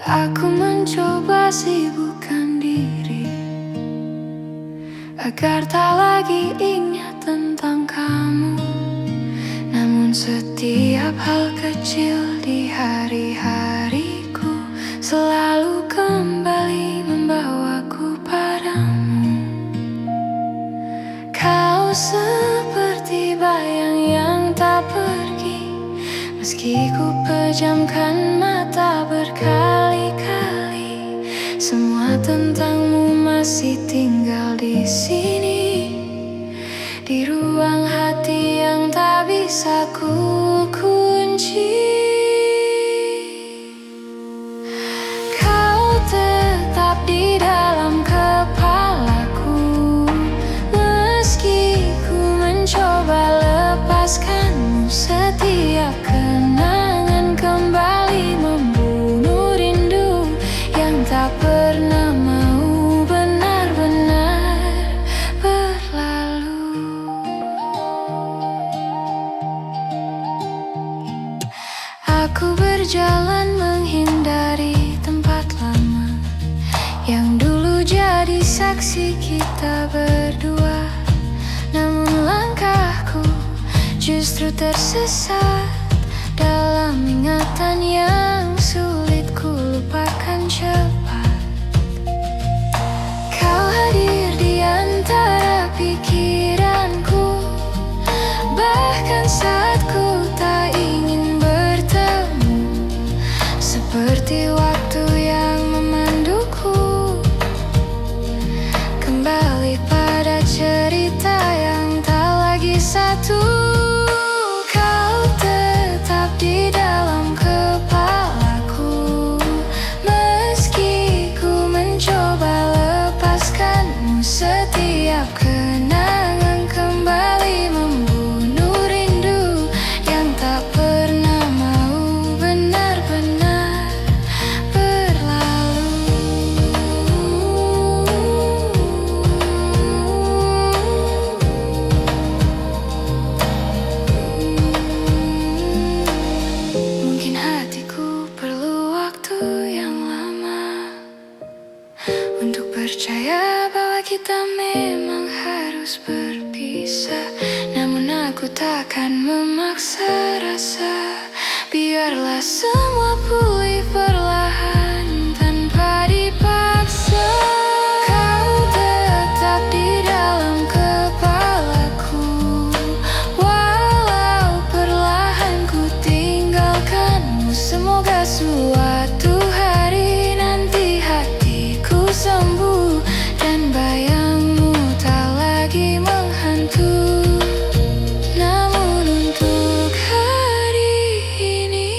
Aku mencoba sibukkan diri agar tak lagi ingat tentang kamu, namun setiap hal kecil di hari-hariku selalu kembali membawaku padamu. Kau seperti bayang yang tak pergi, meski Meski ku pejamkan mata berkali-kali, semua tentangmu masih tinggal di sini, di ruang hati yang tak bisa ku kunci. Kau tetap di dalam kepalaku, meski ku mencoba lepaskanmu. Setiap kenangan kembali membunuh rindu yang tak pernah mau benar-benar berlalu. Aku berjalan menghindari tempat lama yang dulu jadi saksi kita berdua. Namun langkahku justru tersesat dalam ingatan yang sulit ku lupakan cepat. Kau hadir di antara pikiranku, bahkan saat ku tak ingin bertemu, seperti waktu yang memanduku kembali pada cerita yang tak lagi satu. Setiap kenangan kembali membunuh rindu yang tak pernah mau benar-benar berlalu. Mungkin hatiku perlu waktu yang lama untuk percaya bahwa kita memang harus berpisah. Namun aku takkan memaksa rasa, biarlah semua pulih perlahan tanpa dipaksa. Kau tetap di dalam kepalaku, walau perlahan ku tinggalkanmu. Semoga suatu hari nanti hatiku sembuh dan bayangmu tak lagi menghantui. Namun untuk hari ini,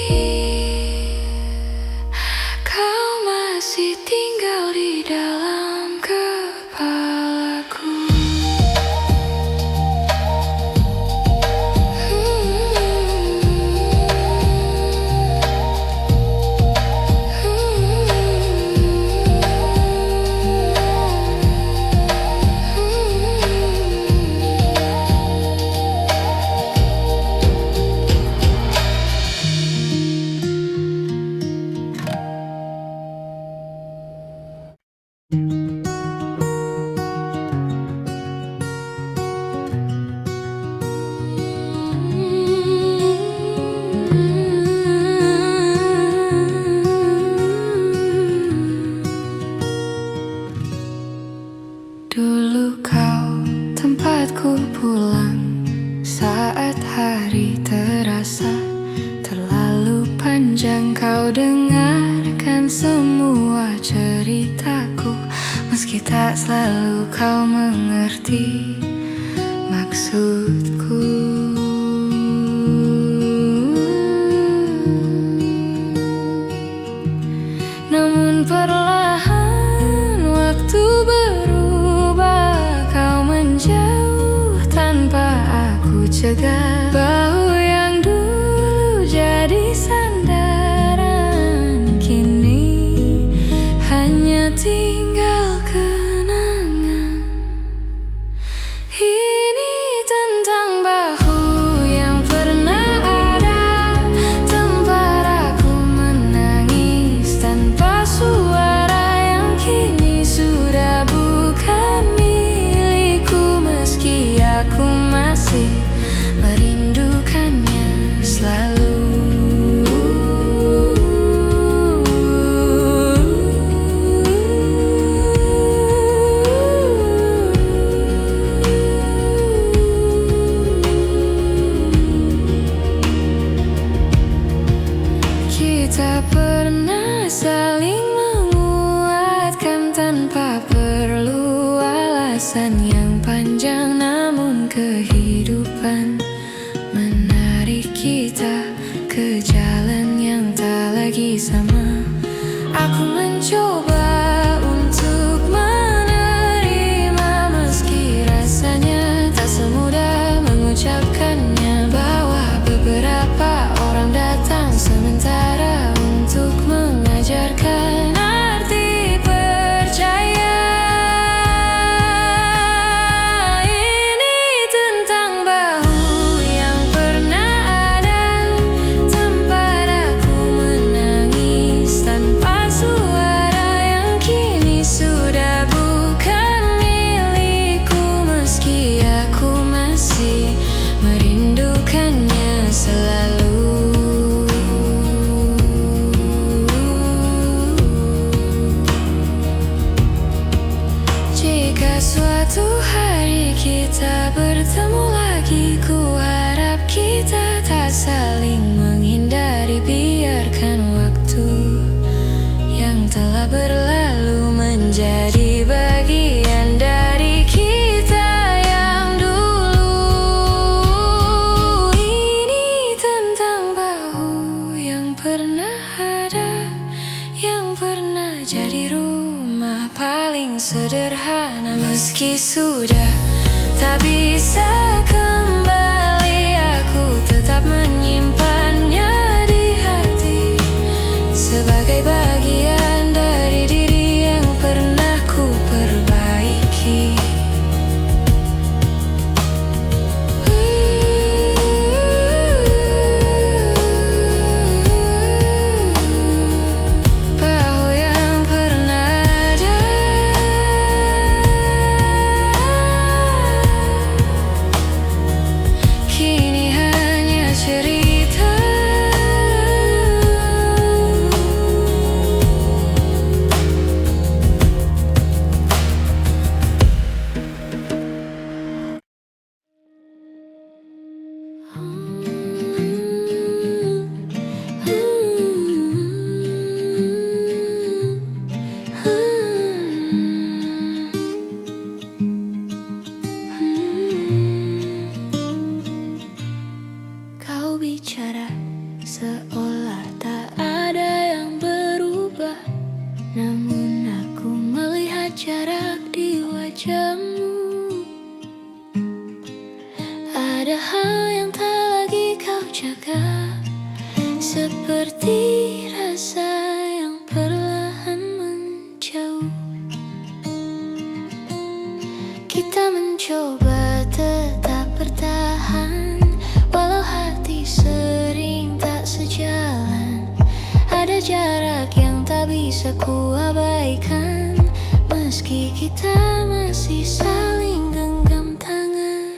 kau masih tinggal di dalam kepalaku. Dulu kau tempatku pulang saat hari terasa terlalu panjang. Kau dengarkan semua ceritaku, meski tak selalu kau mengerti maksudku. Namun perlahan waktu berubah, kau menjauh tanpa aku cegah. Bahu yang dulu jadi sandaran, kini hanya tinggal kenangan. Ini tentang bahu kita ke jalan yang tak lagi sama. Aku mencoba untuk menerima, meski rasanya tak semudah mengucapkannya, bahwa beberapa orang datang sementara untuk mengajarkan arti percaya. Ini tentang bahu yang pernah ada, tempat aku menangis tanpa suara, yang kini sudah bukan milikku, meski aku masih merindukannya selalu. Jika suatu hari kita bertemu lagi, ku harap kita tak saling menghindari. Biarkan waktu yang telah berlalu menjadi bagian dari kita yang dulu. Ini tentang bahu yang pernah ada, yang pernah jadi rumah paling sederhana, meski sudah tak bisa kembali, aku tetap menyimpannya di hati sebagai bagian dari diri yang pernah ku perbaiki. Bahu yang pernah ada, kini hanya cerita. Kau bicara seolah tak ada yang berubah, namun aku melihat jarak di wajahmu. Ada hal yang tak lagi kau jaga, seperti rasa yang perlahan menjauh. Kita mencoba tetap bertahan, walau hati sering tak sejalan. Ada jarak yang tak bisa ku abaikan, meski kita masih saling genggam tangan.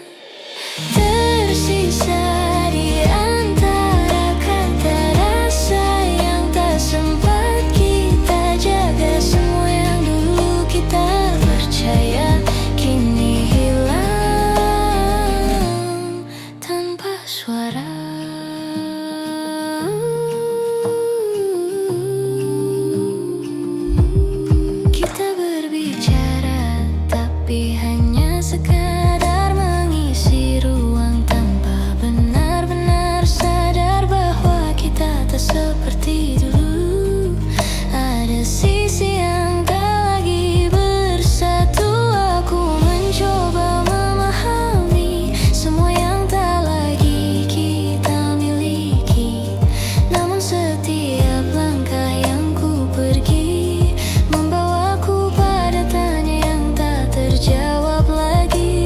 Tersisa di antara kata rasa yang tak sempat kita jaga, semua yang dulu kita percaya kini hilang tanpa suara. Kita berbicara tapi hanya sekadar mengisi ruang, tanpa benar-benar sadar bahwa kita tak seperti dulu. Ada sisi yang tak lagi bersatu, aku mencoba memahami semua yang tak lagi kita miliki. Namun setiap langkah yang ku pergi membawaku pada tanya yang tak terjawab lagi.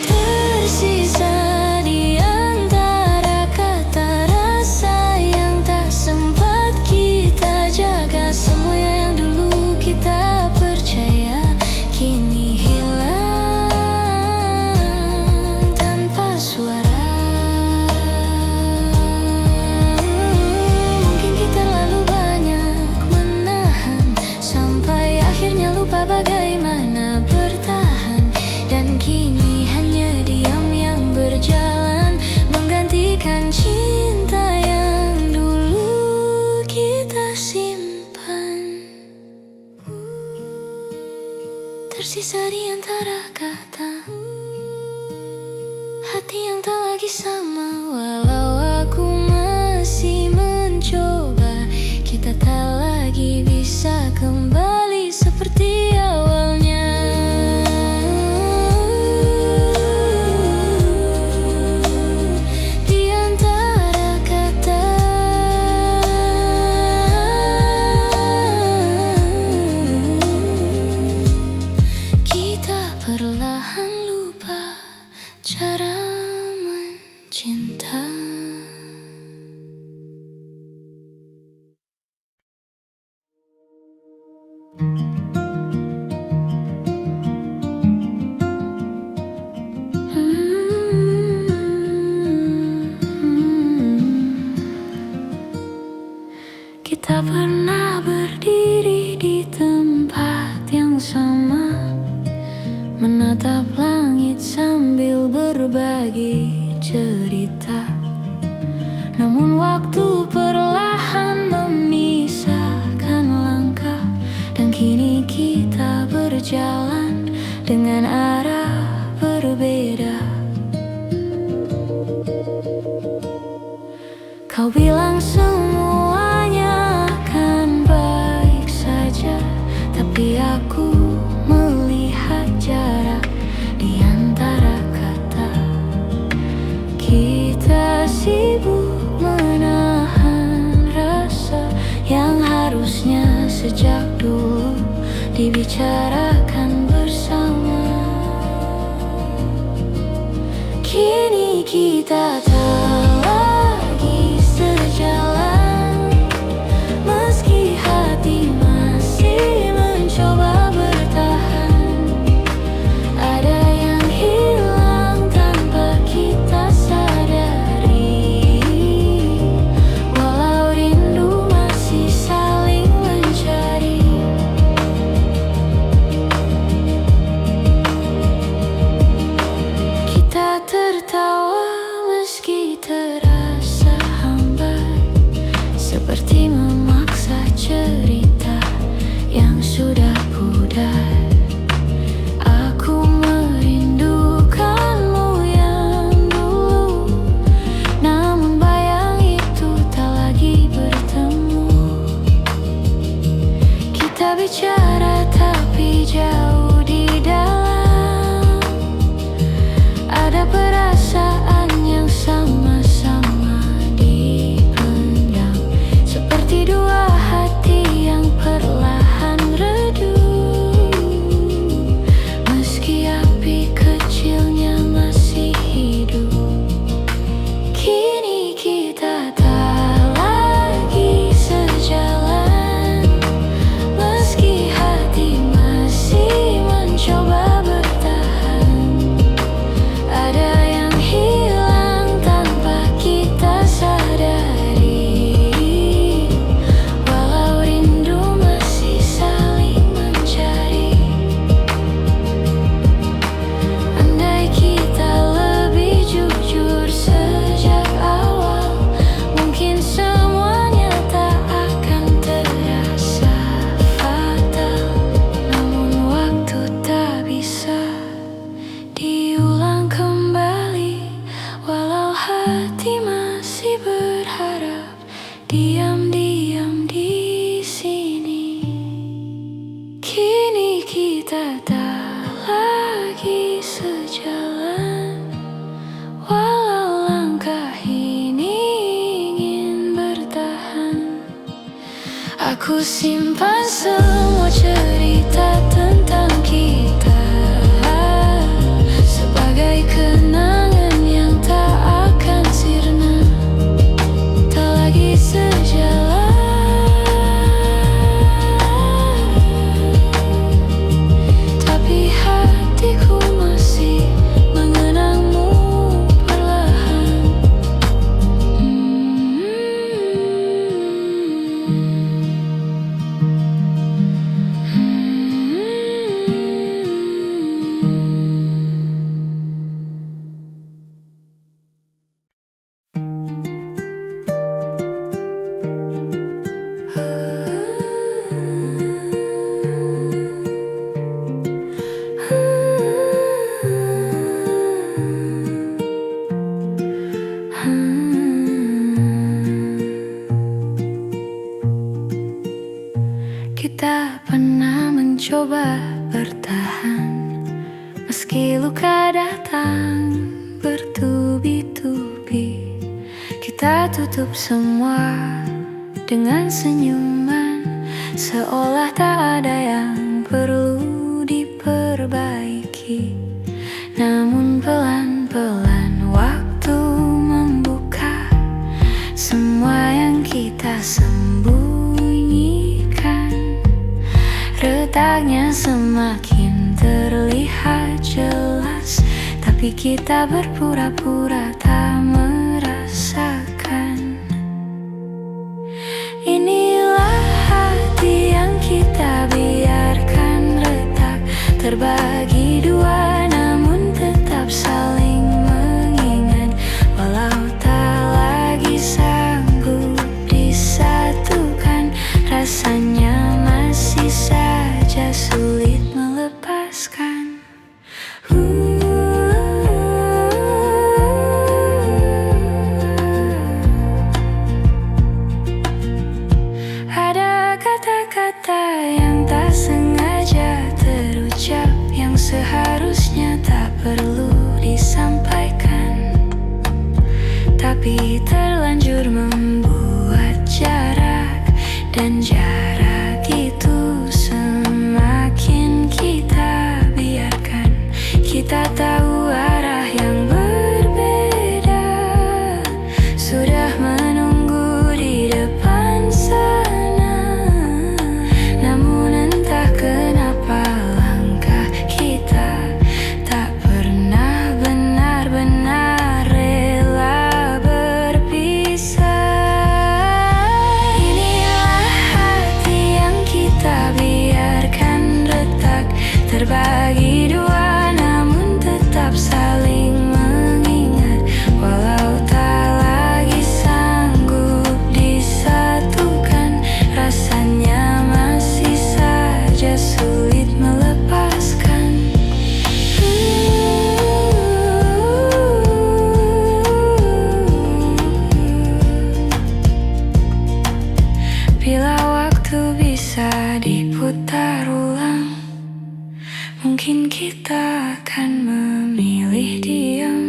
Tersisa di antara kata rasa yang tak sempat kita jaga, semua yang dulu kita percaya kini hilang tanpa suara. Mungkin kita terlalu banyak menahan, sampai akhirnya lupa bagaimana bertahan. Dan kini hanya diam yang berjalan, menggantikan cinta yang dulu kita simpan. Tersisa di antara kata lagi sama. Walau aku masih mencoba, kita tak lagi bisa kembali seperti awalnya. Di antara kata kita perlahan lupa cara mencinta. Kita pernah berdiri di tempat yang sama, menatap langit sambil berbagi cerita. Namun waktu perlahan memisahkan langkah, dan kini kita berjalan dengan arah berbeda. Kau bilang semuanya akan baik saja, tapi aku melihat jarak di antara kata. Kita sibuk menahan rasa yang harusnya sejak dulu dibicarakan bersama. Kini kita tak lagi sejalan, meski hati masih mencoba bertahan. Ada yang hilang tanpa kita sadari, walau rindu masih saling mencari. Kita tertawa meski terasa hambar, seperti memaksa cerita yang sudah pudar. Aku merindukanmu yang dulu, namun bayang itu tak lagi bertemu. Kita bicara tapi jauh di dalam, ada perasaan yang sama-sama dipendam, seperti dua hati yang perlahan redup, meski api kecilnya masih hidup. Kini kita tak lagi sejalan, meski hati masih mencoba bertahan. Ada yang hilang tanpa kita sadari, walau rindu masih saling mencari. Andai kita lebih jujur sejak awal, mungkin semuanya tak akan terasa fatal. Namun waktu tak bisa diulang kembali, walau hati masih berharap diam-diam di sini. Kini kita tak lagi sejalan, walau langkah ini ingin bertahan. Aku simpan semua cerita tentang kita sebagai kenangan yang tak akan sirna. Tak lagi sejalan, tapi hatiku masih mengenangmu perlahan. tutup semua dengan senyuman, seolah tak ada yang perlu diperbaiki. Namun pelan-pelan waktu membuka semua yang kita sembunyikan. Retaknya semakin terlihat jelas, tapi kita berpura-pura tak merasakan. Inilah hati yang kita biarkan retak, terbagi dua namun tetap saling mengingat. Walau tak lagi sanggup disatukan, rasanya masih saja sulit melepaskan. Ada kata-kata yang tak sengaja terucap, yang seharusnya tak perlu disampaikan, tapi terlanjur membuat jarak. Dan jarak itu semakin kita biarkan. Kita tahu arah yang berbeda, sudah menunggu di depan sana. Namun entah kenapa langkah kita tak pernah benar-benar rela berpisah. Inilah hati yang kita biarkan retak, terbagi dua namun tetap saling mengingat. Walau tak lagi sanggup disatukan, rasanya masih saja sulit melepaskan. Bila waktu bisa diputar ulang, mungkin kita akan memilih diam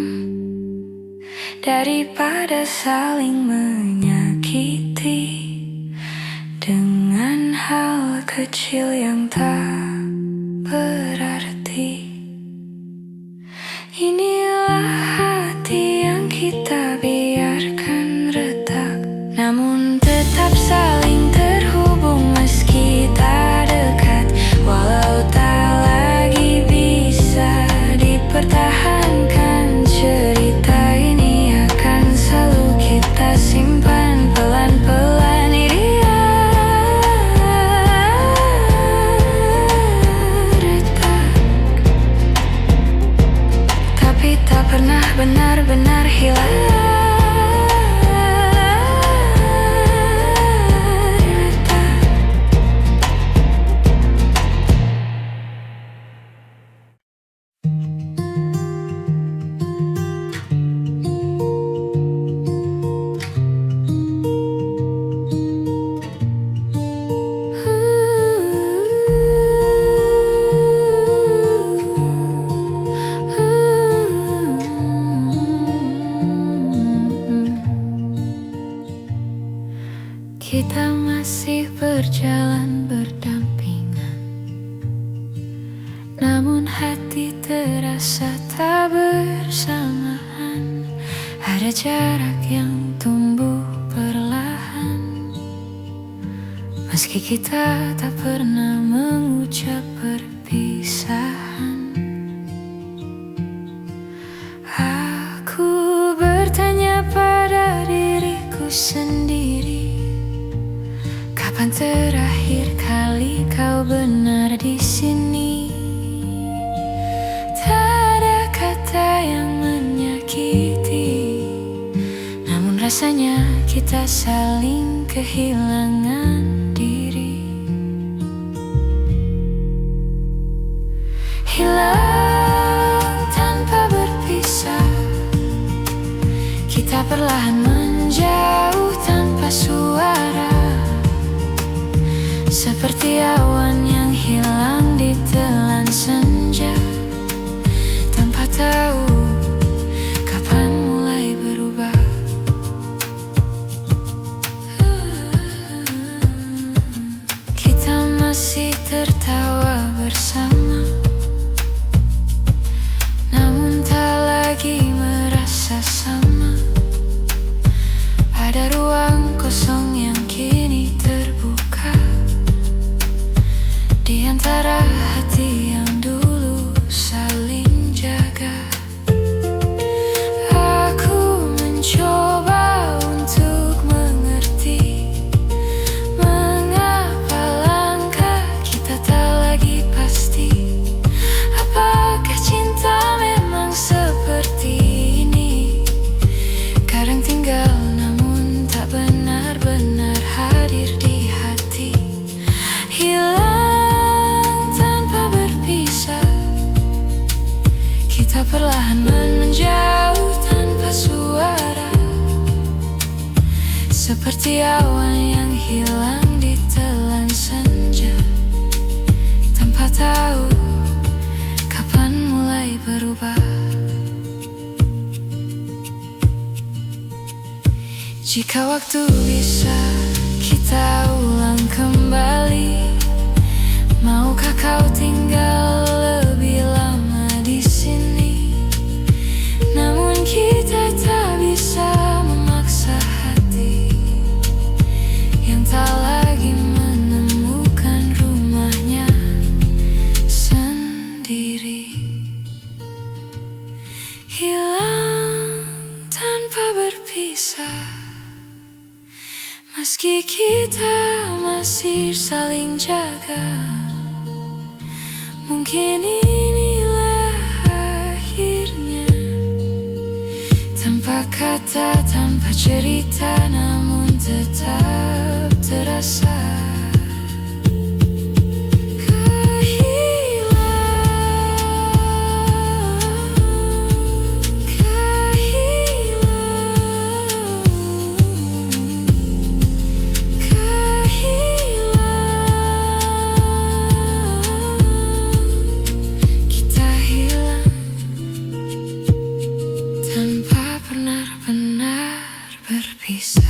daripada saling menyakiti dengan hal kecil yang tak berarti. Inilah hati yang kita biarkan retak, namun tetap saling terhubung meski tak dekat. Walau tak lagi bisa dipertahankan, cerita ini akan selalu kita simpan pelan-pelan. Dia retak, tapi tak pernah benar-benar hilang. Kita masih berjalan berdampingan, namun hati terasa tak bersamaan. Ada jarak yang tumbuh perlahan, meski kita tak pernah mengucap perpisahan. Aku bertanya pada diriku sendiri, kapan terakhir kali kau benar di sini? Tak ada kata yang menyakiti, namun rasanya kita saling kehilangan diri. Hilang tanpa berpisah, kita perlahan menjauh tanpa suara, seperti awan yang hilang di telan senja, tanpa tahu kapan mulai berubah. perlahan menjauh tanpa suara, seperti awan yang hilang ditelan senja, tanpa tahu kapan mulai berubah. Jika waktu bisa kita ulang kembali, maukah kau tinggal lebih lama di sini? Namun kita tak bisa memaksa hati yang tak lagi menemukan rumahnya sendiri. Hilang tanpa berpisah, meski kita masih saling jaga. Mungkin inilah akhirnya, tanpa kata, tanpa cerita, namun tetap terasa. Tanpa benar-benar berpisah.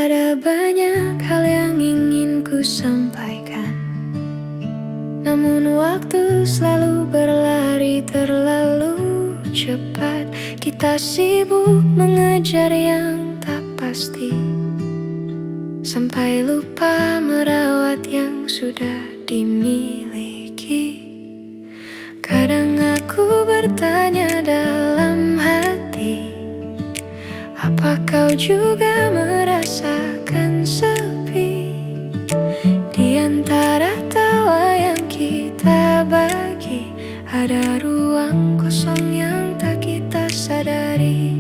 Ada banyak hal yang ingin ku sampaikan, namun waktu selalu berlari terlalu cepat. Kita sibuk mengejar yang tak pasti, sampai lupa merawat yang sudah dimiliki. Kadang aku bertanya dalam hati, apa kau juga merasakan sepi? Di antara tawa yang kita bagi, ada ruang kosong yang tak kita sadari.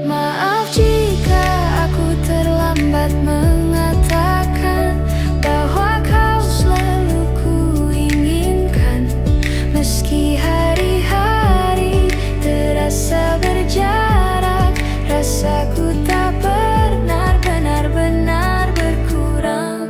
Maaf jika aku terlambat mengatakan bahwa kau selalu ku inginkan, meski hari-hari terasa berjarak. Rasaku tak pernah benar-benar berkurang.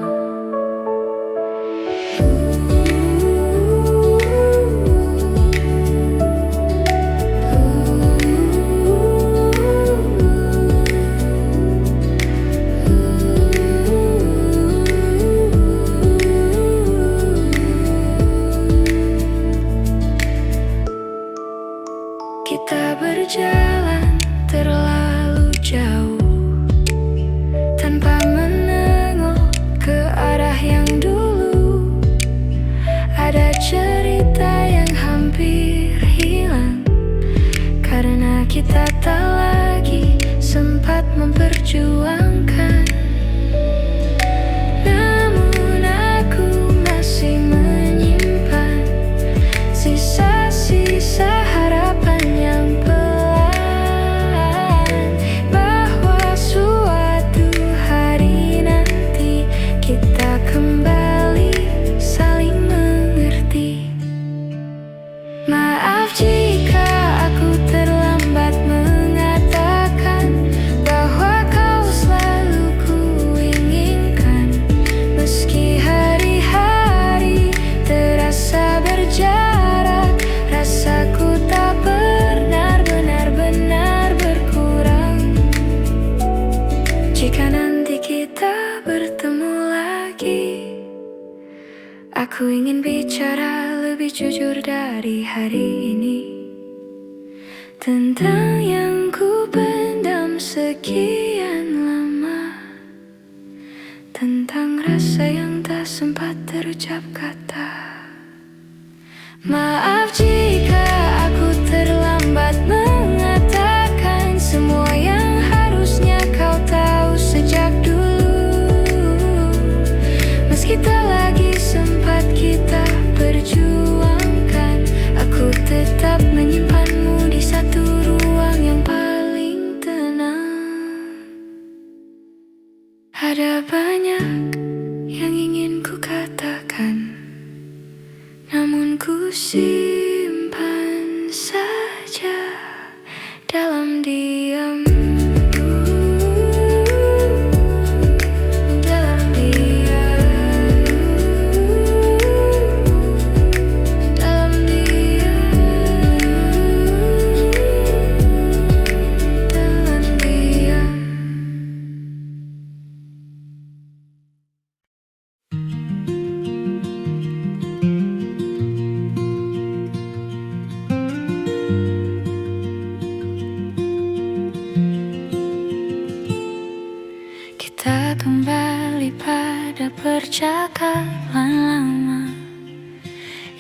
Kita berjalan terlalu jauh, tanpa menengok ke arah yang dulu. Ada cerita yang hampir hilang, karena kita tak lagi sempat memperjuangkan. Namun aku masih menyimpan sisa-sisa harapan yang maaf jika aku terlambat mengatakan bahwa kau selalu ku inginkan, meski hari-hari terasa berjarak. Rasaku tak pernah benar-benar berkurang. Jika nanti kita bertemu lagi, aku ingin bicara lebih jujur dari hari ini, tentang yang ku pendam sekian lama, tentang rasa yang tak sempat terucap kata. Maaf jika aku terlambat mengatakan semua yang harusnya kau tahu sejak dulu. Meski tak lagi sempat kita perjuangkan, aku tetap menyimpanmu di satu ruang yang paling tenang. Ada banyak yang ingin ku katakan, namun ku simpan saja dalam diam. Dalam diam. Dalam diam. Dalam diam. Kita kembali pada percakapan lama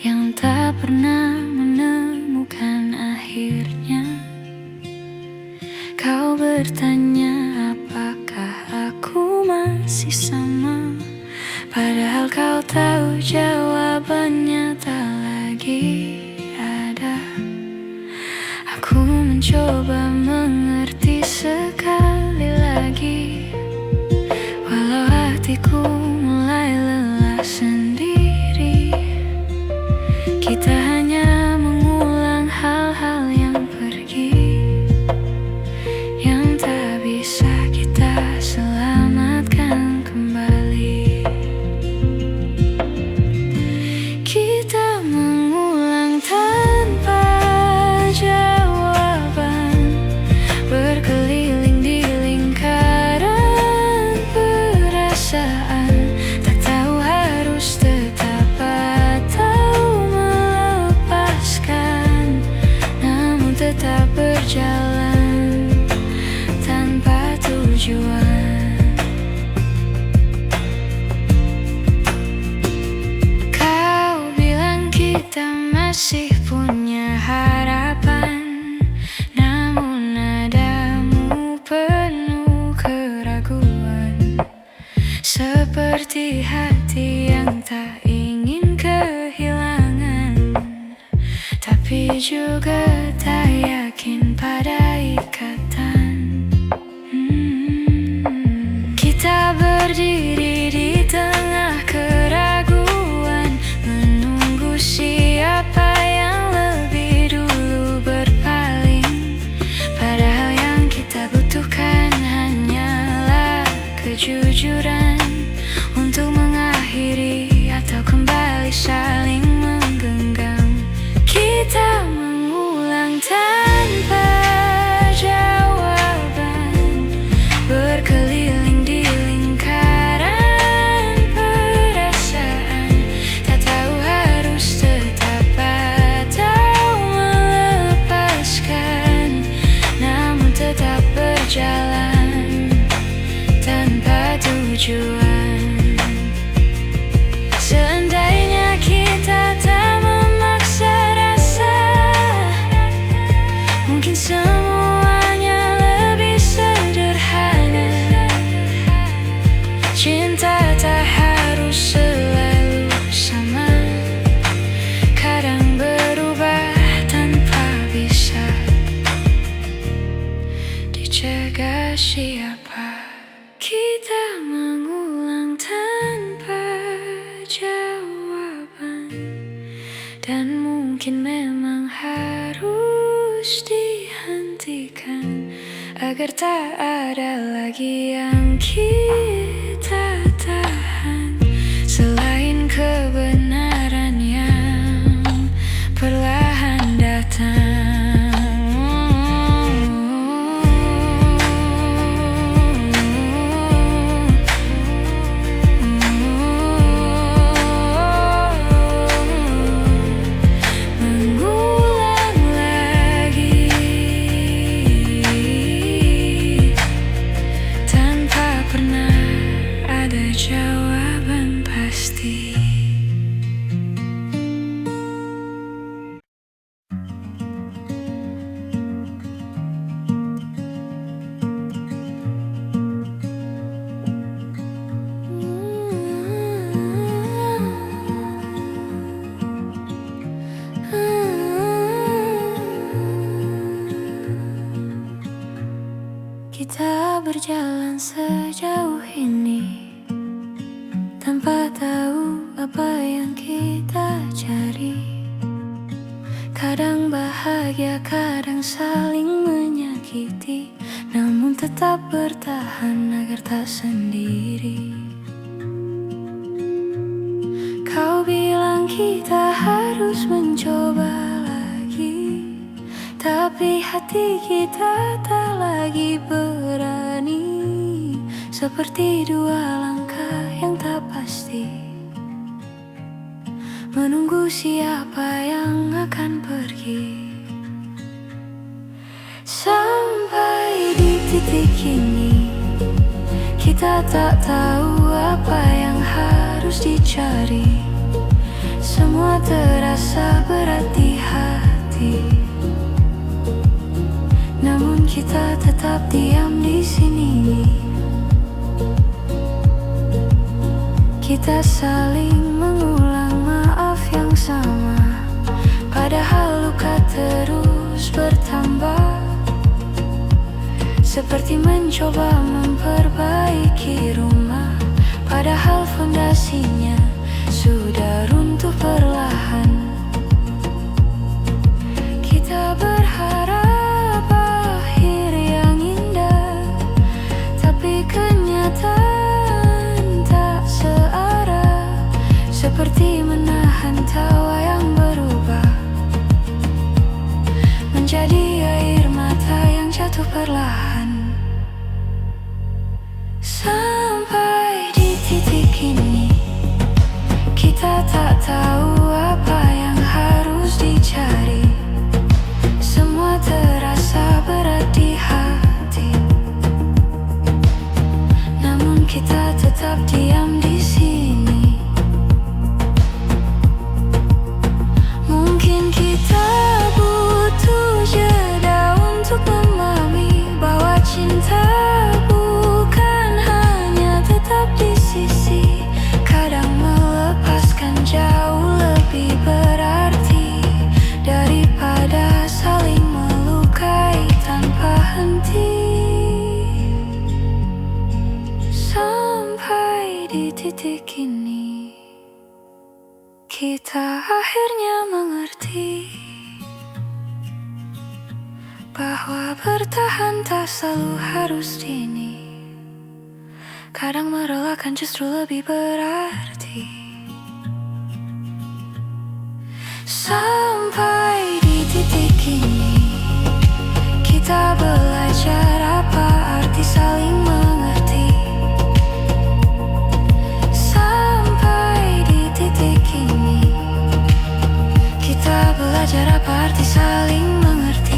yang tak pernah menemukan akhirnya. Kau bertanya apakah aku masih sama, padahal kau tahu jawabannya tak lagi ada. Aku mencoba mengerti sekali lagi, walau hatiku mulai lelah sendiri. Kita hanya mengulang hal-hal yang pergi, yang tak bisa kita selamatkan kembali. Kita mengulang tanpa jawaban, berkeliling di lingkaran perasaan. Tak tahu harus tetap atau melepaskan, namun tetap berjalan tanpa tujuan. Kau bilang kita masih punya harapan, namun nadamu penuh keraguan, seperti hati yang tak ingin kehilangan, tapi juga tak yakin pada ikatan. Kita berdiri di tengah keraguan, menunggu siapa yang lebih dulu berpaling. Padahal yang kita butuhkan hanyalah kejujuran untuk mengakhiri atau kembali saling menggenggam. Kita mengulang tanpa jawaban, berkeliling di lingkaran perasaan. Tak tahu harus tetap atau melepaskan, namun tetap berjalan tanpa tujuan. Seandainya kita tak memaksa rasa, mungkin semuanya lebih sederhana. Cinta tak harus selalu sama, kadang berubah tanpa bisa dicegah siapa. Kita mengulang tanpa jawaban, dan mungkin memang harus dihentikan agar tak ada lagi yang kita tahan selain kebenaran yang perlahan datang. Mengulang lagi tanpa pernah ada jawaban pasti. berjalan sejauh ini tanpa tahu apa yang kita cari. Kadang bahagia, kadang saling menyakiti, namun tetap bertahan agar tak sendiri. Kau bilang kita harus mencoba lagi, tapi hati kita tak lagi berani. Seperti dua langkah yang tak pasti, menunggu siapa yang akan pergi. Sampai di titik ini, kita tak tahu apa yang harus dicari. Semua terasa berat di hati, namun kita tetap diam di sini. Kita saling mengulang maaf yang sama, padahal luka terus bertambah. Seperti mencoba memperbaiki rumah, padahal fondasinya sudah runtuh perlahan. Kita berharap akhir yang indah, tapi kenyataan tak searah. Seperti menahan tawa yang berubah menjadi air mata yang jatuh perlahan. Sampai di titik ini, kita tak tahu apa yang harus dicari. Semua terasa berat di hati, namun kita tetap diam di sini. Mungkin kita butuh jeda untuk memahami bahwa cinta bukan hanya tetap di sisi. Kadang melepaskan jauh lebih berarti daripada saling melukai tanpa henti. Sampai di titik ini, kita akhirnya mengerti bahwa bertahan tak selalu harus dini. Kadang merelakan justru lebih berarti. Sampai di titik ini, kita belajar apa arti saling mengerti. Sampai di titik ini, kita belajar apa arti saling mengerti.